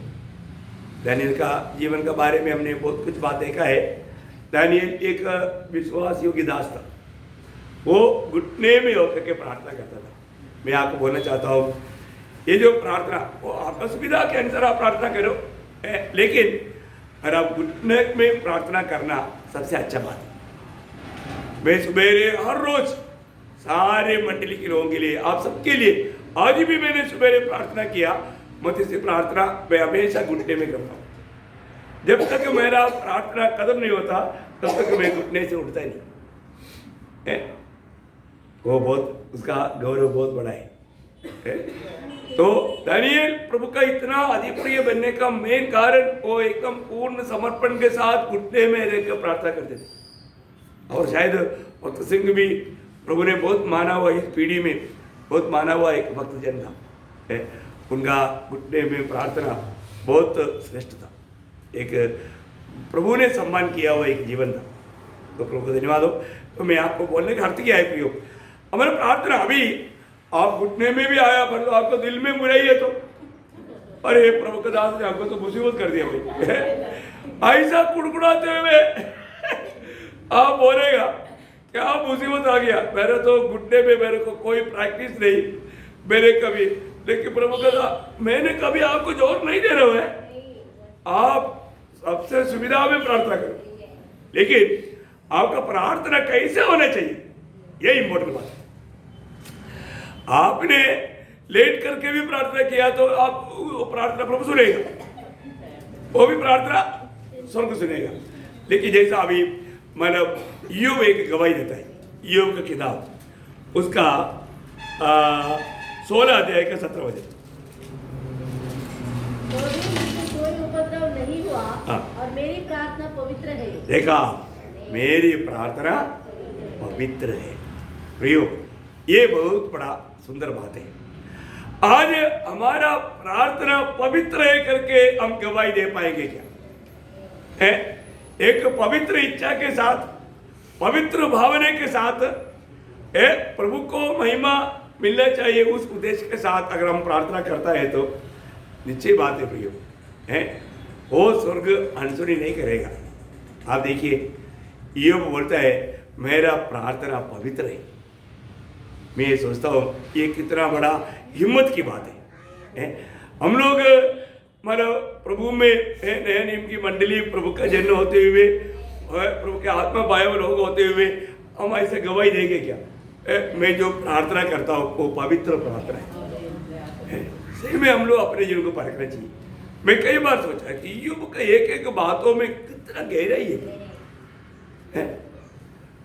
दानिएल का जीवन के बारे में हमने बहुत कुछ बात देखा है। दानिएल एक विश्वास योग्य दास था। वो घुटने में होकर के प्रार्थना करता था। मैं आपको बोलना चाहता हूँ ये जो प्रार्थना वो आपका सुविधा के अनुसार आप प्रार्थना करो, लेकिन अगर आप घुटने में प्रार्थना करना सबसे अच्छा बात है। मैं सवेरे हर रोज सारे मंडली के लोगों के लिए, आप सबके लिए, आज भी मैंने सवेरे प्रार्थना किया। मत से प्रार्थना मैं हमेशा घुटने में करता हूँ। जब तक मेरा प्रार्थना कदम नहीं होता तब तक मैं घुटने से उठता ही नहीं है। वो बहुत, उसका गौरव बहुत बड़ा है। तो दानियल प्रभु का इतना अधिप्रिय बनने का मेन कारण वो एकदम पूर्ण समर्पण के साथ घुटने में रहकर प्रार्थना करते थे। और शायद भक्त सिंह भी प्रभु ने बहुत माना हुआ, इस पीढ़ी में बहुत माना हुआ एक भक्त जन था। उनका घुटने में प्रार्थना बहुत श्रेष्ठ था, एक प्रभु ने सम्मान किया हुआ एक जीवन था। तो प्रभु को धन्यवाद हो। तो मैं आपको बोलने का अर्थ क्या है प्रियो, हमारा प्रार्थना अभी आप घुटने में भी आया पर तो आपको दिल में बुराई है तो अरे प्रभु के दास ने आपको तो मुसीबत कर दिया भाई। ऐसा कुड़कुड़ाते हुए आप बोलेगा क्या मुसीबत आ गया, मेरे तो घुटने में मेरे को कोई प्रैक्टिस नहीं मेरे कभी, लेकिन प्रभु का मैंने कभी आपको जोर नहीं दे रहा है, आप सबसे सुविधा में प्रार्थना करो, लेकिन आपका प्रार्थना कैसे होना चाहिए ये इंपॉर्टेंट बात है। आपने लेट करके भी प्रार्थना किया तो आप प्रार्थना प्रभु सुनेगा, वो भी प्रार्थना स्वर्ग सुनेगा। लेकिन जैसा अभी मतलब ईयोब एक गवाही देता है, ईयोब का किताब उसका 16 अध्याय का 17 वचन। कोई उपद्रव नहीं हुआ और मेरी प्रार्थना पवित्र है। देखा, मेरी प्रार्थना पवित्र है। प्रियो, ये बहुत बड़ा सुंदर बात है। आज हमारा प्रार्थना पवित्र है करके हम गवाही दे पाएंगे क्या? है एक पवित्र इच्छा के साथ, पवित्र भावना के साथ, प्रभु को महिमा मिलना चाहिए उस उद्देश्य के साथ अगर हम प्रार्थना करता है तो निश्चय बात है प्रियो, है वो स्वर्ग अनसुनी नहीं करेगा। आप देखिए ईयोब बोलता है मेरा प्रार्थना पवित्र है। मैं ये सोचता हूँ ये कितना बड़ा हिम्मत की बात है। हम लोग मतलब प्रभु में नया नियम की मंडली, प्रभु का जन्म होते हुए, प्रभु के आत्मा पाए हुए लोग होते हुए हम ऐसे गवाही देंगे क्या? मैं जो प्रार्थना करता हूँ वो पवित्र प्रार्थना है। सही में हम लोग अपने जीवन को परखना चाहिए। मैं कई बार सोचा कि ईयोब का एक एक बातों में कितना गहराई है।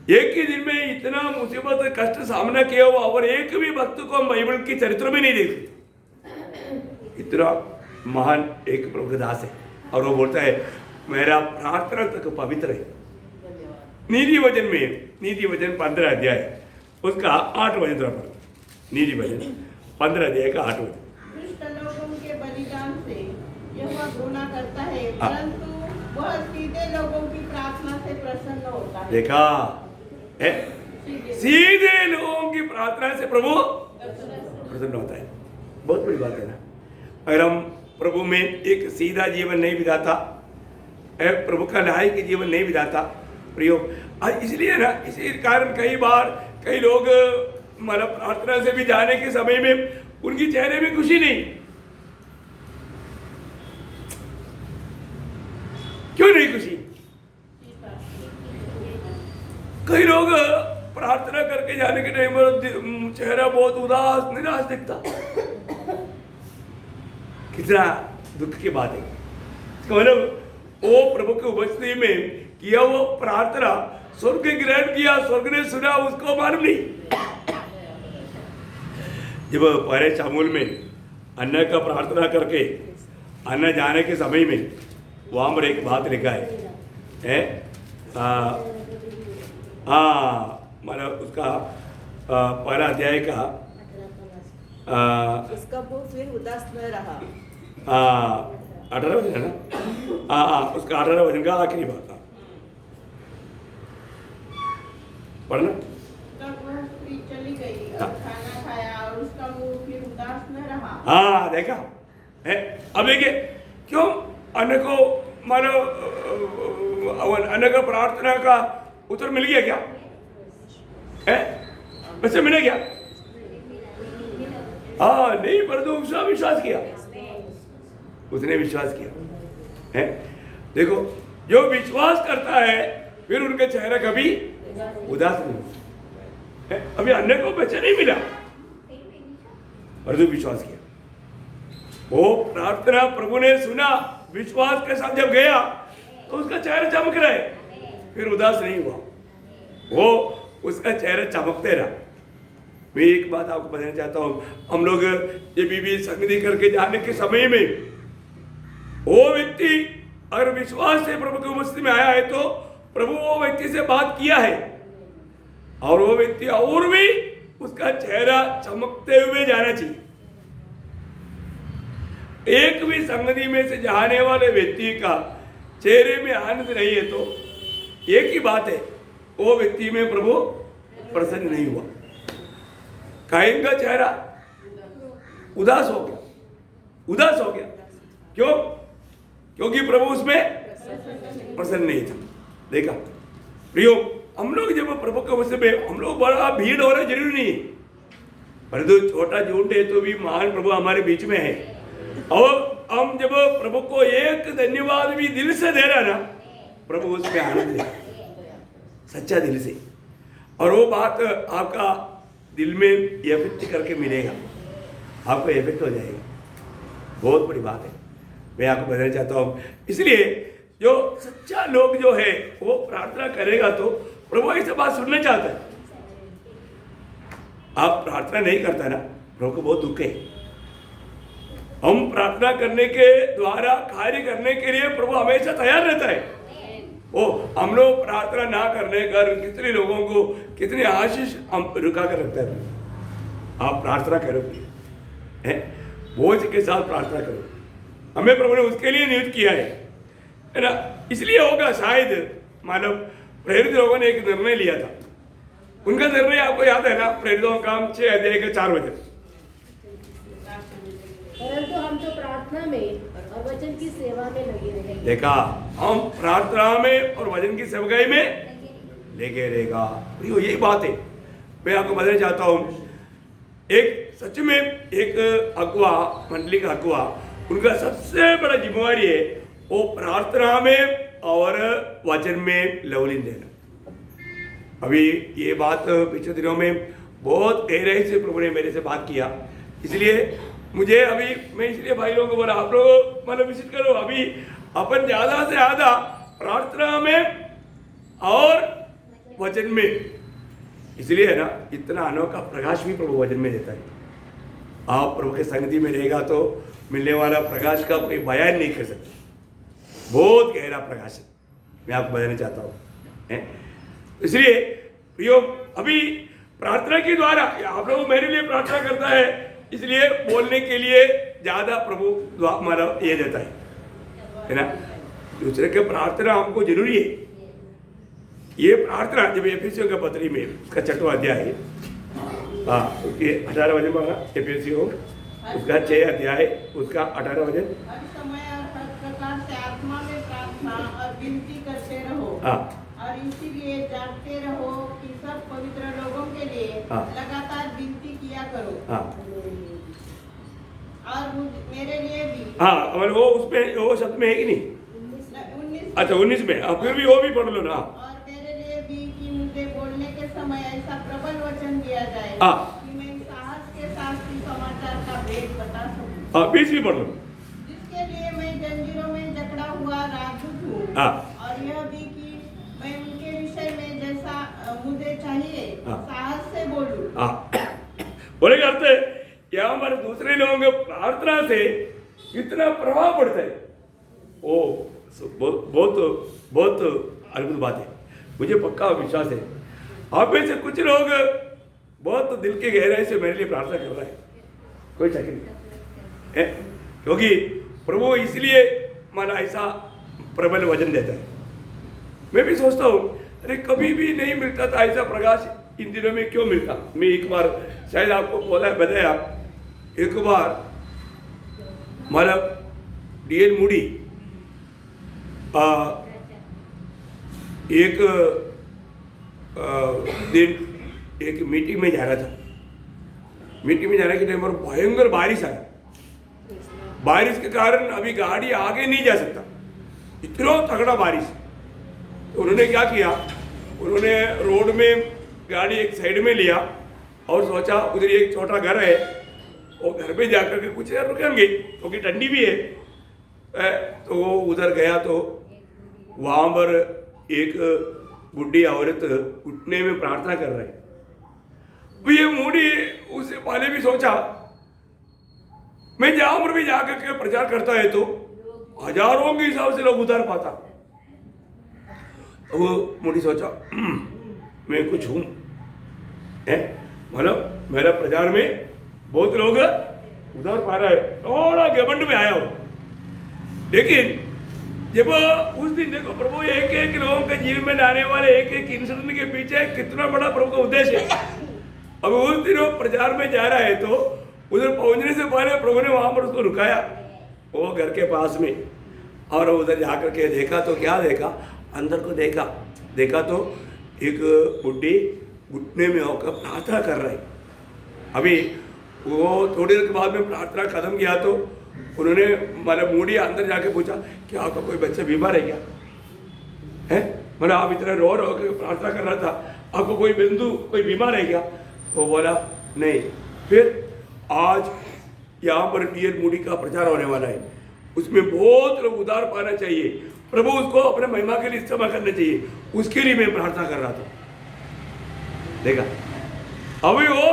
एक ही दिन में इतना मुसीबत कष्ट सामना किया हुआ और एक भी भक्त को हम बाइबल के चरित्र में नहीं देखते। इतना महान एक प्रभु दास है और वो बोलता है मेरा प्रार्थना तक पवित्र है। नीति वचन में, नीति वचन 15 अध्याय उसका 8 वचन पर, नीति वचन 15 अध्याय का 8 वचन। दुष्ट लोगों के बलिदान से यहोवा घृणा करता है, परंतु वह सीधे लोगों की प्रार्थना से प्रसन्न होता है। देखा है, सीधे लोगों की प्रार्थना से प्रभु प्रसन्न होता है। बहुत बड़ी बात है ना। अगर हम प्रभु में एक सीधा जीवन नहीं बिताता, प्रभु का न्यायिक जीवन नहीं बिताता प्रियो, इसलिए ना, इसी कारण कई बार कई लोग मतलब प्रार्थना से भी जाने के समय में उनकी चेहरे में खुशी नहीं। क्यों नहीं खुशी? कई लोग प्रार्थना करके जाने के टाइम पर चेहरा बहुत उदास निराश दिखता। कितना दुख की बात है। मतलब वो प्रभु की उपस्थिति में किया वो प्रार्थना स्वर्ग ने ग्रहण किया, स्वर्ग ने सुना, उसको मालूम नहीं। जब पहले शामूल में अन्ना का प्रार्थना करके अन्ना जाने के समय में वहां पर एक बात लिखा है, मतलब उसका पहला अध्याय का उसका मुंह फिर उदास न रहा। 18 वचन है ना, उसका 18 वचन का आखिरी बात था, पढ़ना। तब वह स्त्री चली गई और खाना खाया और उसका मुंह फिर उदास न रहा। हाँ देखा है। अब देखिए क्यों अन्य को मानो अन्य का प्रार्थना का उत्तर मिल गया क्या? है वैसे मिले क्या? हाँ नहीं, पर तो उसने विश्वास किया, उसने विश्वास किया है। देखो जो विश्वास करता है फिर उनका चेहरा कभी उदास नहीं हुआ। अभी अन्य को बच्चा नहीं मिला परंतु विश्वास किया। वो प्रार्थना प्रभु ने सुना, विश्वास के साथ जब गया तो उसका चेहरा चमक रहा है, फिर उदास नहीं हुआ, वो उसका चेहरा चमकते रहा। मैं एक बात आपको बताना चाहता हूँ, हम लोग ये बीबी संगति करके जाने के समय में वो व्यक्ति अगर विश्वास से प्रभु की उपस्थिति में आया है तो प्रभु वो व्यक्ति से बात किया है और वो व्यक्ति और भी उसका चेहरा चमकते हुए जाना चाहिए। एक भी संगति में से जाने वाले व्यक्ति का चेहरे में आनंद नहीं है तो एक ही बात है, वो व्यक्ति में प्रभु प्रसन्न नहीं हुआ। कायन का चेहरा उदास हो गया, उदास हो गया। क्यों? क्योंकि प्रभु उसमें प्रसन्न नहीं था। देखा प्रियो, हम लोग जब प्रभु के वश में, हम लोग बड़ा भीड़ हो रहा जरूरी नहीं है, परंतु छोटा झूठ है तो भी महान प्रभु हमारे बीच में है। और हम जब प्रभु को एक धन्यवाद भी दिल से दे रहा ना, प्रभु उसमें आनंद है सच्चा दिल से, और वो बात आपका दिल में इफेक्ट करके मिलेगा, आपको इफेक्ट हो जाएगा। बहुत बड़ी बात है, मैं आपको बताना चाहता हूँ। इसलिए जो सच्चा लोग जो है वो प्रार्थना करेगा तो प्रभु ऐसे बात सुनना चाहता है। आप प्रार्थना नहीं करता ना, प्रभु को बहुत दुख है। हम प्रार्थना करने के द्वारा कार्य करने के लिए प्रभु हमेशा तैयार रहता है। ओ हम लोग प्रार्थना ना करने कर कितने लोगों को कितनी आशीष हम रुका कर रखते हैं। आप प्रार्थना करो, बोझ के साथ प्रार्थना करो, हमें प्रभु ने उसके लिए नियुक्त किया है ना। इसलिए होगा शायद मानव प्रेरित लोगों ने एक निर्णय लिया था। उनका निर्णय आपको याद है ना, प्रेरितों का 6 अध्याय के 4 वचन। परंतु हम तो प्रार्थना में और वचन की सेवा में लगे रहेंगे। देखा, हम प्रार्थना में और वचन की सेवकाई में लगे रहेगा। यही बात है, मैं आपको बताना चाहता हूँ। एक सच में एक अगुआ, मंडली का अगुआ, उनका सबसे बड़ा जिम्मेवारी है वो प्रार्थना में और वचन में लवलीन देना। अभी ये बात पिछले दिनों में बहुत गहराई से प्रभु ने मेरे से बात किया, इसलिए मुझे अभी मैं इसलिए भाई लोगों को बोला, आप लोग मतलब विजिट करो। अभी अपन ज़्यादा से ज़्यादा प्रार्थना में और वचन में, इसलिए है ना इतना अनोखा प्रकाश भी प्रभु वचन में देता है। आप प्रभु के संगति में रहेगा तो मिलने वाला प्रकाश का कोई बयान नहीं कर सकते, बहुत गहरा प्रकाश है, मैं आपको बताना चाहता हूँ। इसलिए प्रियो, अभी प्रार्थना के द्वारा आप लोग मेरे लिए प्रार्थना करता है, इसलिए बोलने के लिए ज़्यादा प्रभु हमारा ये देता है ना। दूसरे के प्रार्थना हमको जरूरी है। ये प्रार्थना जब एफिसियों के पत्री में उसका 6वां अध्याय है, हाँ उसके 18 वचन मांगा, एफिसियों उसका 6 अध्याय उसका 18 वचन। हर समय और हर प्रकार से आत्मा में प्रार्थना और विनती करते रहो, हाँ, और इसीलिए जागते रहो कि सब पवित्र लोगों के लिए लगातार विनती किया करो। हाँ, और मेरे लिए भी। हाँ, वो उसमें वो शब्द में है कि नहीं? 19। अच्छा 19 में, फिर भी वो भी पढ़ लो ना। और मेरे लिए भी कि मुझे बोलने के समय ऐसा प्रबल वचन दिया जाए कि मैं साहस के साथ सुसमाचार का भेद बता सकूं। हाँ, 20 भी पढ़ लो। जिसके लिए मैं जंजीरों में जकड़ा हुआ राजदूत हूँ, और यह भी कि मैं उनके विषय में जैसा मुझे चाहिए साहस से बोलूं। बोले करते क्या हमारे दूसरे लोगों के प्रार्थना से कितना प्रभाव पड़ता है, वो बहुत अद्भुत बात है। मुझे पक्का विश्वास है आप में से कुछ लोग बहुत दिल के गहराई से मेरे लिए प्रार्थना कर रहा है, कोई शक नहीं है, क्योंकि प्रभु इसलिए माना ऐसा प्रबल वचन देता है। मैं भी सोचता हूँ अरे कभी भी नहीं मिलता था ऐसा प्रकाश, इन दिनों में क्यों मिलता। मैं एक बार शायद आपको बताया, एक बार मतलब डीएल मूडी एक दिन एक मीटिंग में जा रहा था। मीटिंग में जाने के टाइम पर भयंकर बारिश आया, बारिश के कारण अभी गाड़ी आगे नहीं जा सकता, इतना तगड़ा बारिश। तो उन्होंने क्या किया, उन्होंने रोड में गाड़ी एक साइड में लिया और सोचा उधर एक छोटा घर है, वो घर पे जाकर के कुछ देर रुकेंगे क्योंकि ठंडी भी है। तो वो उधर गया तो वहाँ पर एक बुढ़ी औरत घुटने में प्रार्थना कर रही। तो ये मूडी उससे पहले भी सोचा मैं जहाँ पर भी जाकर के प्रचार करता है तो हजारों के हिसाब से लोग उतार पाता। तो वो मूडी सोचा मैं कुछ हूँ, मतलब मेरा प्रचार में बहुत लोग उधार पा रहा है, थोड़ा घमंड में आया हो। लेकिन जब उस दिन देखो प्रभु एक एक लोगों के जीवन में लाने वाले एक एक इंसिडेंट के पीछे कितना बड़ा प्रभु का उद्देश्य है। अब उस दिन वो प्रचार में जा रहा है तो उधर पहुंचने से पहले प्रभु ने वहां पर उसको रुकाया वो घर के पास में, और उधर जाकर के देखा तो क्या देखा, अंदर को देखा तो एक बुढ़ी घुटने में होकर प्रार्थना कर रही। अभी वो थोड़ी देर के बाद में प्रार्थना खत्म किया तो उन्होंने मतलब मूडी अंदर जाके पूछा क्या आपका कोई बच्चा बीमार है क्या है, मतलब आप इतना रो के प्रार्थना कर रहा था, आपको कोई बिंदु कोई बीमार है क्या? वो बोला नहीं। फिर आज यहाँ पर डियर मूडी का प्रचार होने वाला है, उसमें बहुत लोग उधार पाना चाहिए, प्रभु उसको अपने महिमा के लिए इस्तेमाल करना चाहिए, उसके लिए मैं प्रार्थना कर रहा था। देखा अभी वो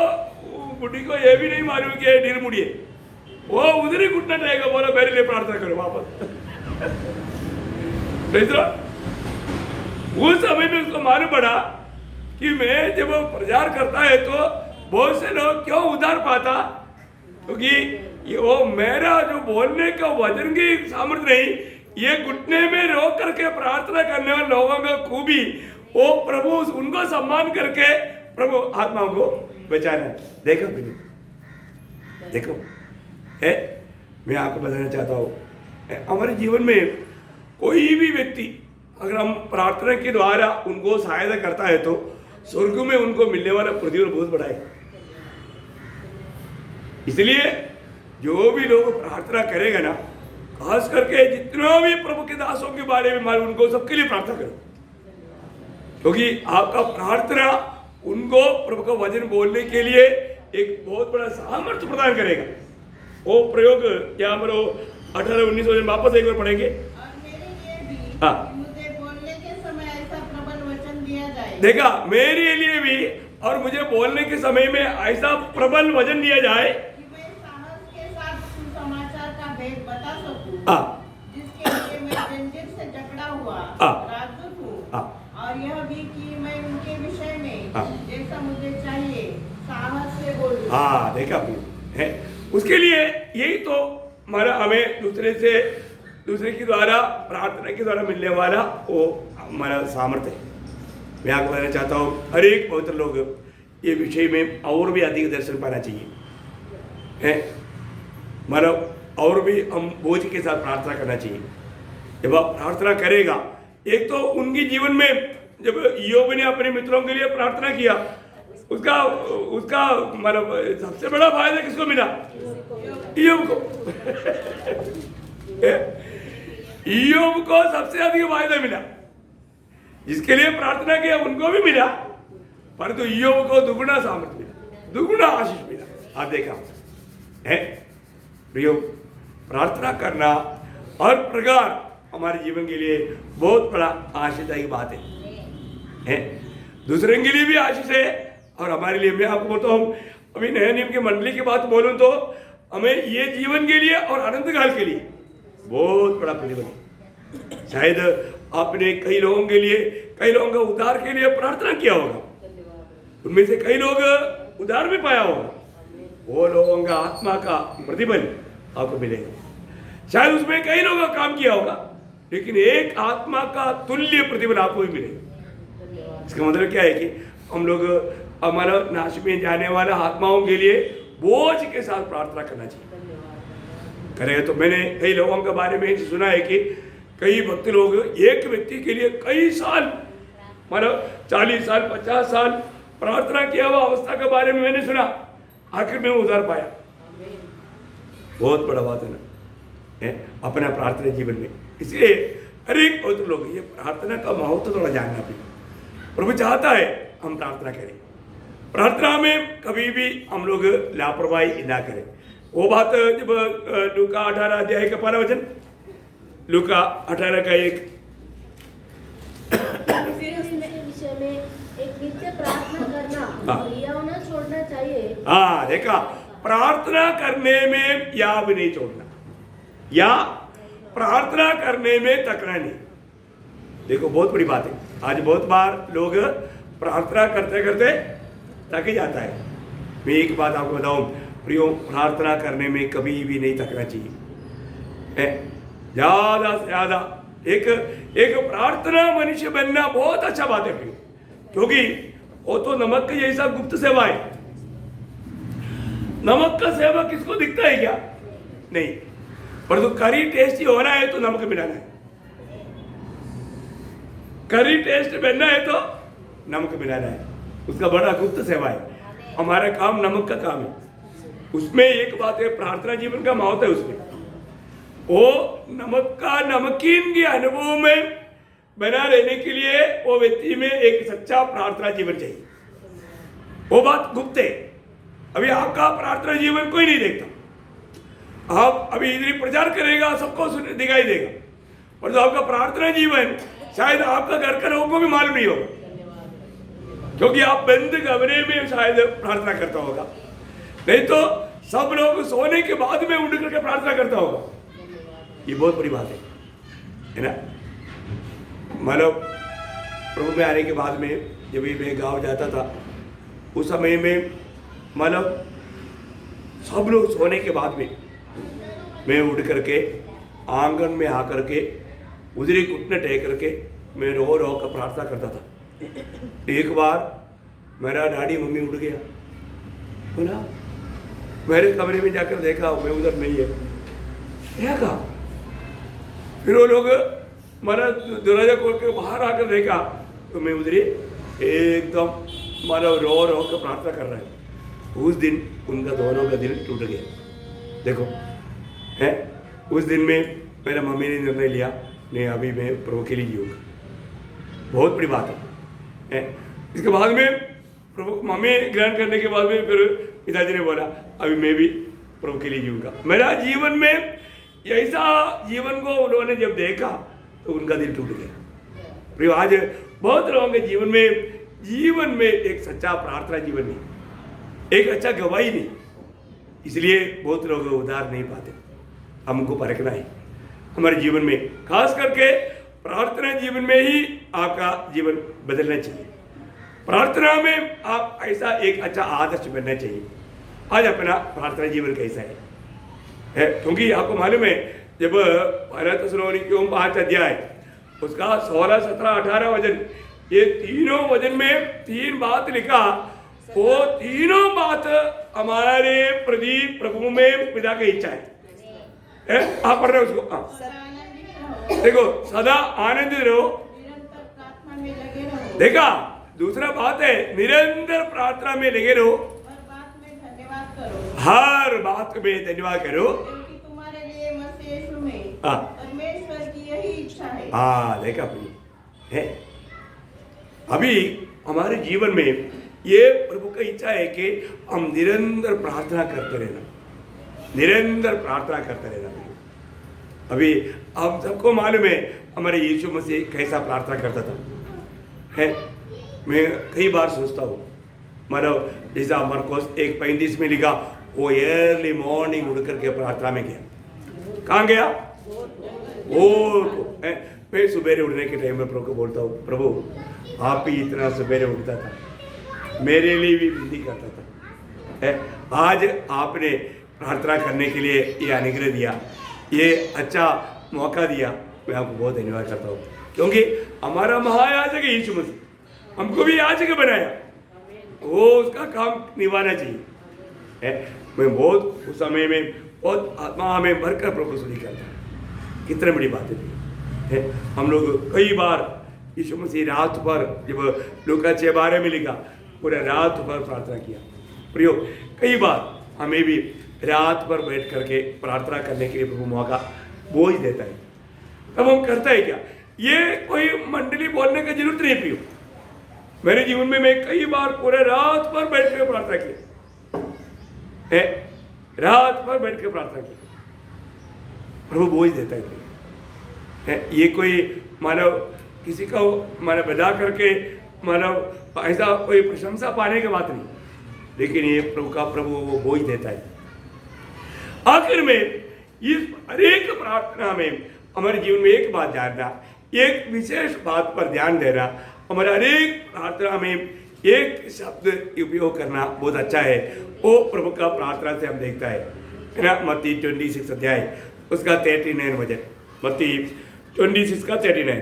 बुढ़ी को ये भी नहीं मालूम कि डियर मूडी है, वो उधर ही घुटना रहेगा, बोला मेरे लिए प्रार्थना करो वापस। उस समय में उसको मालूम पड़ा कि मैं जब प्रचार करता है तो बहुत से लोग क्यों उधार पाता, क्योंकि ये वो मेरा जो बोलने का वजन की सामर्थ्य नहीं, ये घुटने में रोक करके प्रार्थना करने वाले लोगों का खूबी, वो प्रभु उनको सम्मान करके प्रभु आत्माओं को बचाना। देखो देखो है, मैं आपको बताना चाहता हूँ हमारे जीवन में कोई भी व्यक्ति अगर हम प्रार्थना के द्वारा उनको सहायता करता है तो स्वर्ग में उनको मिलने वाला प्रतिफल बहुत बड़ा है। इसलिए जो भी लोग प्रार्थना करेगा ना, खास करके जितना भी प्रभु के दासों के बारे में मालूम उनको सबके लिए प्रार्थना करो, क्योंकि आपका प्रार्थना उनको प्रभु का वचन बोलने के लिए एक बहुत बड़ा सामर्थ्य प्रदान करेगा। वो प्रयोग यहाँ पर 18-19 वचन वापस एक बार पढ़ेंगे। और मेरे लिए भी हाँ। मुझे बोलने के समय ऐसा प्रबल वचन दिया जाए। देखा, मेरे लिए भी और मुझे बोलने के समय में ऐसा प्रबल वचन दिया जाए कि मैं साहस के साथ सुसमाचार का भेद बता सकूं, हाँ। जिसके लिए मैं जंजीर से जकड़ा हुआ हाँ। राजदूत हूँ, हाँ। और यह भी कि मैं उनके विषय में हाँ। जैसा मुझे चाहिए साहस से बोलूं। हाँ देखा है, उसके लिए यही तो हमारा हमें दूसरे के द्वारा प्रार्थना के द्वारा मिलने वाला वो हमारा सामर्थ्य है। मैं आपको बताना चाहता हूँ हर एक पवित्र लोग ये विषय में और भी अधिक दर्शन पाना चाहिए है, मतलब और भी हम बोझ के साथ प्रार्थना करना चाहिए। जब आप प्रार्थना करेगा, एक तो उनके जीवन में जब ईयोब ने अपने मित्रों के लिए प्रार्थना किया, उसका मतलब सबसे बड़ा फायदा किसको मिला? ईयोब को। ईयोब को सबसे अधिक फायदा मिला, जिसके लिए प्रार्थना किया उनको भी मिला, परंतु ईयोब को दुगुना सामर्थ्य मिला, दुगुना आशीष मिला। आप देखा है प्रियो, प्रार्थना करना हर प्रकार हमारे जीवन के लिए बहुत बड़ा आशीषदायी बात है, दूसरे के लिए भी आशीष है और हमारे लिए। मैं आपको बोलता हूँ, अभी नए नियम की मंडली की बात बोलूँ तो हमें ये जीवन के लिए और अनंत काल के लिए बहुत बड़ा प्रतिफल है। शायद आपने कई लोगों के लिए, कई लोगों का उद्धार के लिए प्रार्थना किया होगा, उनमें से कई लोग उद्धार भी पाया होगा, वो लोगों का आत्मा का प्रतिफल आपको मिलेगा। शायद उसमें कई लोगों का काम किया होगा, लेकिन एक आत्मा का तुल्य प्रतिफल आपको भी मिलेगा। इसका मतलब क्या है कि हम लोग हमारा नाश में जाने वाला आत्माओं के लिए बोझ के साथ प्रार्थना करना चाहिए करेगा। तो मैंने कई लोगों के बारे में सुना है कि कई भक्त लोग एक व्यक्ति के लिए कई साल, मतलब 40 साल 50 साल प्रार्थना किया हुआ अवस्था के बारे में मैंने सुना, आखिर में उधार पाया। बहुत बड़ा बात है ना अपना प्रार्थना जीवन में। इसलिए हर एक पवित्र लोग ये प्रार्थना का महत्व थोड़ा जानना भी, प्रभु चाहता है हम प्रार्थना करें, प्रार्थना में कभी भी हम लोग लापरवाही ना करें। वो बात जब लूका 18 अध्याय का 12 वचन, लूका 18 का 1, फिर उसने विषय में एक नित्य प्रार्थना करना और याव न छोड़ना चाहिए। हाँ देखा, प्रार्थना करने में याव नहीं छोड़ना, या प्रार्थना करने में तकना नहीं। देखो बहुत बड़ी बात है, आज बहुत बार लोग प्रार्थना करते करते थक जाता है। मैं एक बात आपको बताऊं प्रियो, प्रार्थना करने में कभी भी नहीं थकना चाहिए। ज्यादा से ज्यादा एक प्रार्थना मनुष्य बनना बहुत अच्छा बात है प्रियो, क्योंकि वो तो नमक के जैसा गुप्त सेवा है। नमक का सेवा किसको दिखता है क्या? नहीं, पर तो करी टेस्टी होना है तो नमक मिलाना है, करी टेस्ट बनना है तो नमक मिलाना है, उसका बड़ा गुप्त सेवा है। हमारा काम नमक का काम है। उसमें एक बात है, प्रार्थना जीवन का महत्व है। उसमें वो नमक का नमकीन के अनुभव में बना रहने के लिए वो व्यक्ति में एक सच्चा प्रार्थना जीवन चाहिए। वो बात गुप्त है, अभी आपका प्रार्थना जीवन कोई नहीं देखता। आप अभी इधर प्रचार करेगा, सबको दिखाई देगा, और जो आपका प्रार्थना जीवन शायद आपका घर का लोगों को भी मालूम नहीं होगा, क्योंकि आप बंद कमरे में शायद प्रार्थना करता होगा, नहीं तो सब लोग सोने के बाद में उठ करके प्रार्थना करता होगा। ये बहुत बड़ी बात है ना। मतलब प्रभु में आने के बाद में जब मैं गांव जाता था, उस समय में मतलब सब लोग सोने के बाद में मैं उठ करके आंगन में आकर के उधरी घुटने टेक करके मैं रो रो कर प्रार्थना करता था। एक बार मेरा डैडी मम्मी उठ गया, बोला मेरे कमरे में जाकर देखा, मैं उधर नहीं है, क्या कहा? फिर वो लोग मेरा दरवाजा खोल के बाहर आकर देखा तो मैं उधर एकदम मतलब रो रो कर प्रार्थना कर रहा है। उस दिन उनका दोनों का दिल टूट गया। देखो है, उस दिन में मेरा मम्मी ने निर्णय लिया, नहीं अभी मैं प्रभु के लिए जीऊँगा। बहुत बड़ी बात है। इसके बाद में प्रभु मम्मी ग्रहण करने के बाद में फिर पिताजी ने बोला अभी मैं भी प्रभु के लिए जीऊँगा। मेरा जीवन में ऐसा जीवन को उन्होंने जब देखा तो उनका दिल टूट गया। प्रिय, आज बहुत लोगों के जीवन में एक सच्चा प्रार्थना जीवन नहीं, एक अच्छा गवाही नहीं, इसलिए बहुत लोग उद्धार नहीं पाते। हमको परखना है हमारे जीवन में, खास करके प्रार्थना जीवन में ही आपका जीवन बदलना चाहिए। प्रार्थना में आप ऐसा एक अच्छा आदर्श बनना चाहिए। आज अपना प्रार्थना जीवन कैसा है क्योंकि आपको मालूम है जब पहला थिस्सलुनीकियों 5 अध्याय उसका 16, 17, 18 वचन, ये तीनों वचन में 3 बात लिखा। वो तीनों बात हमारे प्रति प्रभु में पिता की इच्छा है। आप पढ़ रहे हो उसको? देखो, सदा आनंदित रहो, निरंतर प्रार्थना में लगे रहो। देखा, दूसरा बात है निरंतर प्रार्थना में लगे रहो, हर बात में धन्यवाद करो, क्योंकि तुम्हारे लिए मसीह यीशु में हाँ परमेश्वर की यही इच्छा है। हाँ देखा है। अभी हमारे जीवन में ये प्रभु की इच्छा है कि हम निरंतर प्रार्थना करते रहना, निरंतर प्रार्थना करते रहना। अभी हम सबको मालूम है हमारे यीशु मसीह कैसा प्रार्थना करता था है। मैं कई बार सोचता हूँ, मतलब जैसा मरकोस 1:35 में लिखा, वो अर्ली मॉर्निंग उठ करके प्रार्थना में गया। कहाँ गया? वो मैं सुबह उठने के टाइम में प्रभु को बोलता हूँ, प्रभु आप ही इतना सुबह उठता था, मेरे लिए भी विनती करता था है। आज आपने प्रार्थना करने के लिए ये अनुग्रह दिया, ये अच्छा मौका दिया, मैं आपको बहुत धन्यवाद करता हूँ। क्योंकि हमारा महायाजक यीशु मसीह हमको भी याजक बनाया, वो उसका काम निभाना चाहिए है। मैं बहुत उस समय में बहुत आत्मा में भरकर प्रभु से करता हूँ। कितनी बड़ी बात है। हम लोग कई बार यीशु मसीह रात पर, जब लूका 6:12 में लिखा, पूरा रात पर प्रार्थना किया। प्रियो, कई बार हमें भी रात पर बैठ करके प्रार्थना करने के लिए प्रभु मौका बोझ देता है, तब हम करता है क्या? ये कोई मंडली बोलने की जरूरत नहीं प्रियो, मेरे जीवन में मैं कई बार पूरे रात भर बैठ कर प्रार्थना की है, रात भर बैठ कर प्रार्थना की। प्रभु बोझ देता है। ये कोई मानव किसी का मानव बजा करके मानव ऐसा कोई प्रशंसा पाने की बात नहीं, लेकिन ये प्रभु वो बोझ देता है। आखिर में इस हरेक प्रार्थना में हमारे जीवन में एक बात जानना, एक विशेष बात पर ध्यान देना, हमारे हरेक प्रार्थना में एक शब्द उपयोग करना बहुत अच्छा है। वो प्रभु का प्रार्थना से हम देखता है ना, मत्ती 26 अध्याय उसका 39 वचन, मत्ती 26 का 39।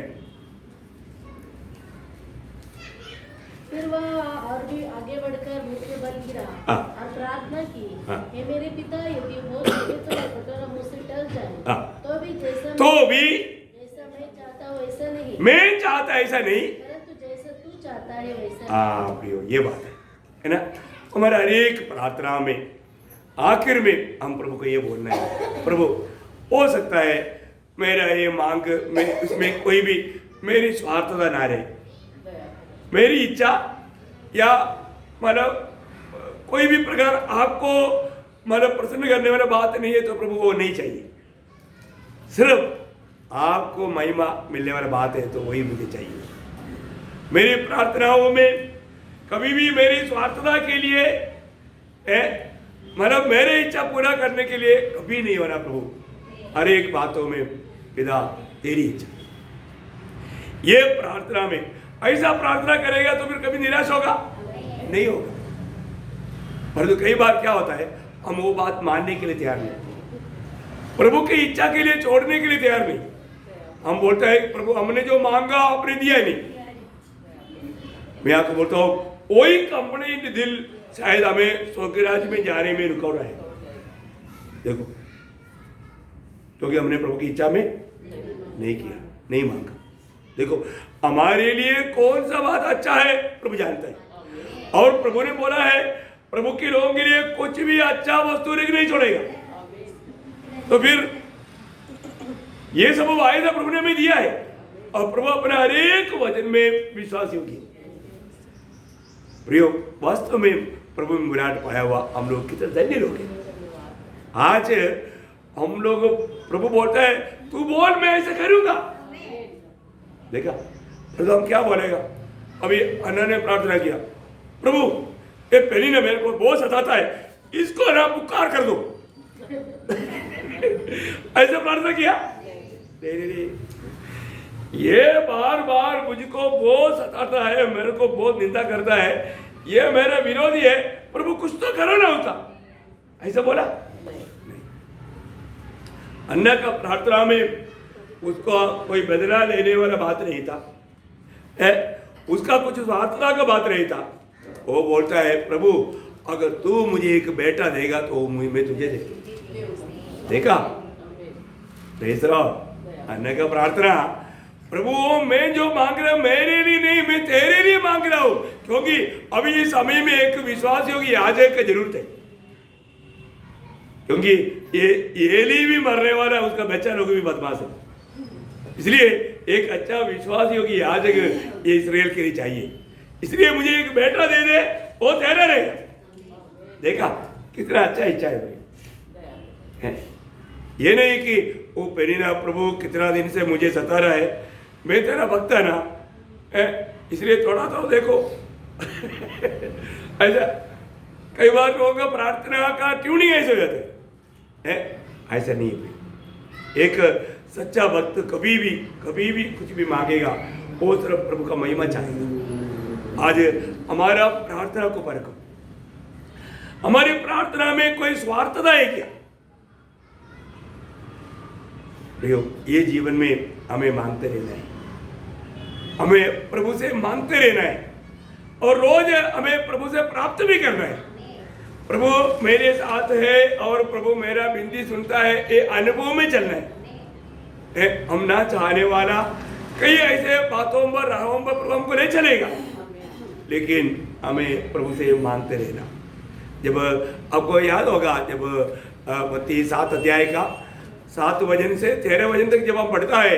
फिर वह और भी आगे बढ़कर मुझसे बल गिरा और प्रार्थना की, हे मेरे पिता, यदि हो सके तो यह कटोरा मुझसे टल जाए, तो भी जैसा मैं चाहता हूँ वैसा नहीं, मैं चाहता ऐसा नहीं, परंतु जैसा तू चाहता है वैसा। प्रियो ये बात है ना। हमारे हरेक प्रार्थना में आखिर में हम प्रभु को ये बोलना है, प्रभु हो सकता है मेरा ये मांग में उसमें कोई भी मेरी स्वार्थता ना रहे, मेरी इच्छा या मतलब कोई भी प्रकार आपको मतलब प्रसन्न करने वाला बात नहीं है, तो प्रभु वो नहीं चाहिए। सिर्फ आपको महिमा मिलने वाला बात है तो वही मुझे चाहिए। मेरी प्रार्थनाओं में कभी भी मेरी स्वार्थता के लिए मतलब मेरे इच्छा पूरा करने के लिए कभी नहीं होना प्रभु। हर एक बातों में पिता तेरी इच्छा, ये प्रार्थना में ऐसा प्रार्थना करेगा तो फिर कभी निराश होगा नहीं होगा। परंतु कई बार क्या होता है, हम वो बात मानने के लिए तैयार नहीं, प्रभु की इच्छा के लिए छोड़ने के लिए तैयार नहीं। हम बोलते हैं प्रभु हमने जो मांगा आपने दिया नहीं। मैं आपको बोलता हूँ वही कंपनी दिल शायद हमें स्वर्गराज में जाने में रुका रहा है। देखो, क्योंकि हमने प्रभु की इच्छा में नहीं किया, नहीं मांगा। देखो हमारे लिए कौन सा बात अच्छा है प्रभु जानता है, और प्रभु ने बोला है प्रभु के लोगों के लिए कुछ भी अच्छा वस्तु नहीं छोड़ेगा। तो फिर ये सब वायदा प्रभु ने हमें दिया है, और प्रभु अपने हर एक वचन में विश्वास योग्य। प्रियो, वास्तव में प्रभु में विराट पाया हुआ हम लोग कितने धन्य लोग हैं। आज हम लोग प्रभु बोलता है तू बोल मैं ऐसा करूंगा। देखा तो हम क्या बोलेगा। अभी अन्ना ने प्रार्थना किया, प्रभु ये पहली ने मेरे को बहुत सताता है, इसको ना पुकार कर दो। ऐसा प्रार्थना किया। ये बार बार मुझको बहुत सताता है, मेरे को बहुत निंदा करता है, ये मेरा विरोधी है, प्रभु कुछ तो करो ना उसका। ऐसा बोला नहीं। अन्ना का प्रार्थना में उसको कोई बदला लेने वाला बात नहीं था, उसका कुछ स्वार्थता का बात नहीं था। वो बोलता है प्रभु अगर तू मुझे एक बेटा देगा तो मैं तुझे दे। देखा तीसरा अन्ना का प्रार्थना, प्रभु मैं जो मांग रहा हूं मेरे लिए नहीं, मैं तेरे लिए मांग रहा हूं, क्योंकि अभी इस समय में एक विश्वास योगी याजक की जरूरत है। क्योंकि ये एली भी मरने वाला है, उसका बच्चा लोग भी बदमाश है, इसलिए एक अच्छा विश्वास योगी याजक ये इस्राएल के लिए चाहिए। इसलिए मुझे एक बेटा दे दे, वो तेरा रहेगा। देखा कितना अच्छा इच्छा है भाई। ये नहीं कि वो पेरीना प्रभु कितना दिन से मुझे सता रहा है, मैं तेरा भक्त है ना, इसलिए थोड़ा तो देखो। ऐसा कई बार लोगों का प्रार्थना का ट्यूनिंग ऐसे हो जाता है, ऐसा नहीं है। एक सच्चा भक्त कभी भी कुछ भी मांगेगा वो सिर्फ प्रभु का महिमा चाहेगा। आज हमारा प्रार्थना को परखो, हमारी प्रार्थना में कोई स्वार्थता है क्या? देखो ये जीवन में हमें मांगते रहना है, हमें प्रभु से मांगते रहना है, और रोज हमें प्रभु से प्राप्त भी करना है। प्रभु मेरे साथ है और प्रभु मेरा विनती सुनता है, ये अनुभव में चलना है। हम ना चाहने वाला कई ऐसे बातों पर राहों पर प्रभु हमको नहीं चलेगा, लेकिन हमें प्रभु से मांगते रहना। जब आपको याद होगा, जब मत्ती 7 अध्याय का 7 वचन से 13 वचन तक जब हम पढ़ता है,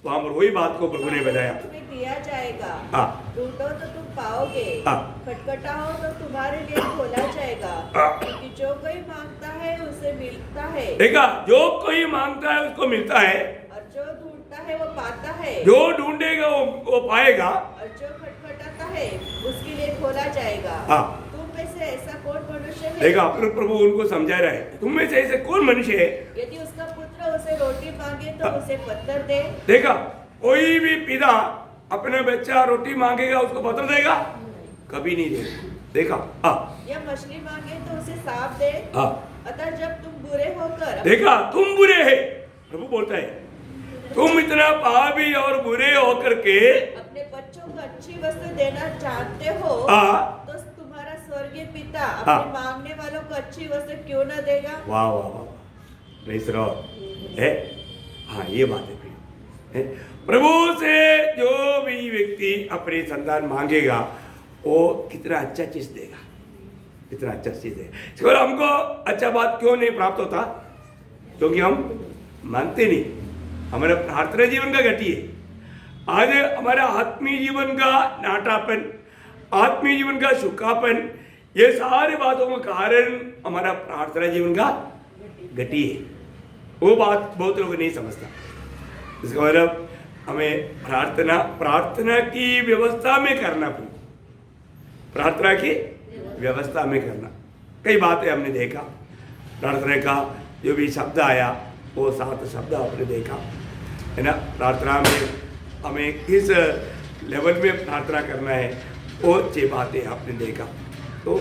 वहां पर वही बात को प्रभु ने बताया। तुम्हें दिया जाएगा, हाँ। ढूंढो तो तुम पाओगे, हाँ। खटखटाओ तो तुम्हारे लिए खोला जाएगा, हाँ। क्योंकि जो कोई मांगता है उसे मिलता है, देखा, जो कोई मांगता है उसको मिलता है, और जो ढूंढता है वो पाता है, जो ढूंढेगा वो पाएगा, और जो खटखटाता है उसके लिए खोला जाएगा। हाँ। तुम में से ऐसा कौन मनुष्य है, देखा, फिर प्रभु उनको समझा रहा है, तुम में से ऐसे कौन मनुष्य है, यदि उसका पुत्र उसे रोटी मांगे तो उसे पत्थर दे। देखा, कोई भी पिता अपने बच्चा रोटी मांगेगा उसको पत्थर देगा? कभी नहीं देगा। देखा, हाँ। या मछली मांगे तो उसे सांप दे। हाँ। अतः जब तुम बुरे होकर देखा, तुम बुरे है, प्रभु बोलता है, तुम इतना पापी और बुरे होकर के अपने बच्चों को अच्छी वस्तु देना चाहते हो, हाँ। तो तुम्हारा स्वर्गीय पिता हाँ। अपने मांगने वालों को अच्छी वस्तु क्यों न देगा। वाह वाह वाह, प्रेज़ द लॉर्ड है। हाँ, ये बात है फिर है? प्रभु से जो भी व्यक्ति अपनी संतान मांगेगा वो कितना अच्छा चीज देगा, कितना अच्छा चीज है। केवल हमको अच्छा बात क्यों नहीं प्राप्त होता? क्योंकि हम मानते नहीं, हमारा प्रार्थना जीवन का घटी है। आज हमारा आत्मीय जीवन का नाटापन, आत्मीय जीवन का सुखापन, ये सारी बातों का कारण हमारा प्रार्थना जीवन का घटी है। वो बात बहुत लोग नहीं समझता। इसका मतलब हमें प्रार्थना की व्यवस्था में करना पड़ेगा, प्रार्थना की व्यवस्था में करना। कई बातें हमने देखा, प्रार्थना का जो भी शब्द आया वो 7 शब्द आपने देखा है ना। प्रार्थना में हमें किस लेवल में प्रार्थना करना है वो 6 बातें आपने देखा। तो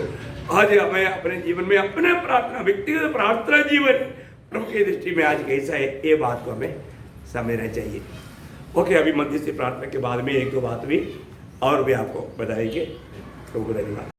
आज हमें अपने जीवन में अपने प्रार्थना, व्यक्तिगत प्रार्थना जीवन प्रभु की दृष्टि में आज कैसा है, ये बात को हमें समझना चाहिए। ओके, अभी मध्य से प्रार्थना के बाद में 1-2 बात भी और भी आपको बताएंगे। प्रभु को धन्यवाद।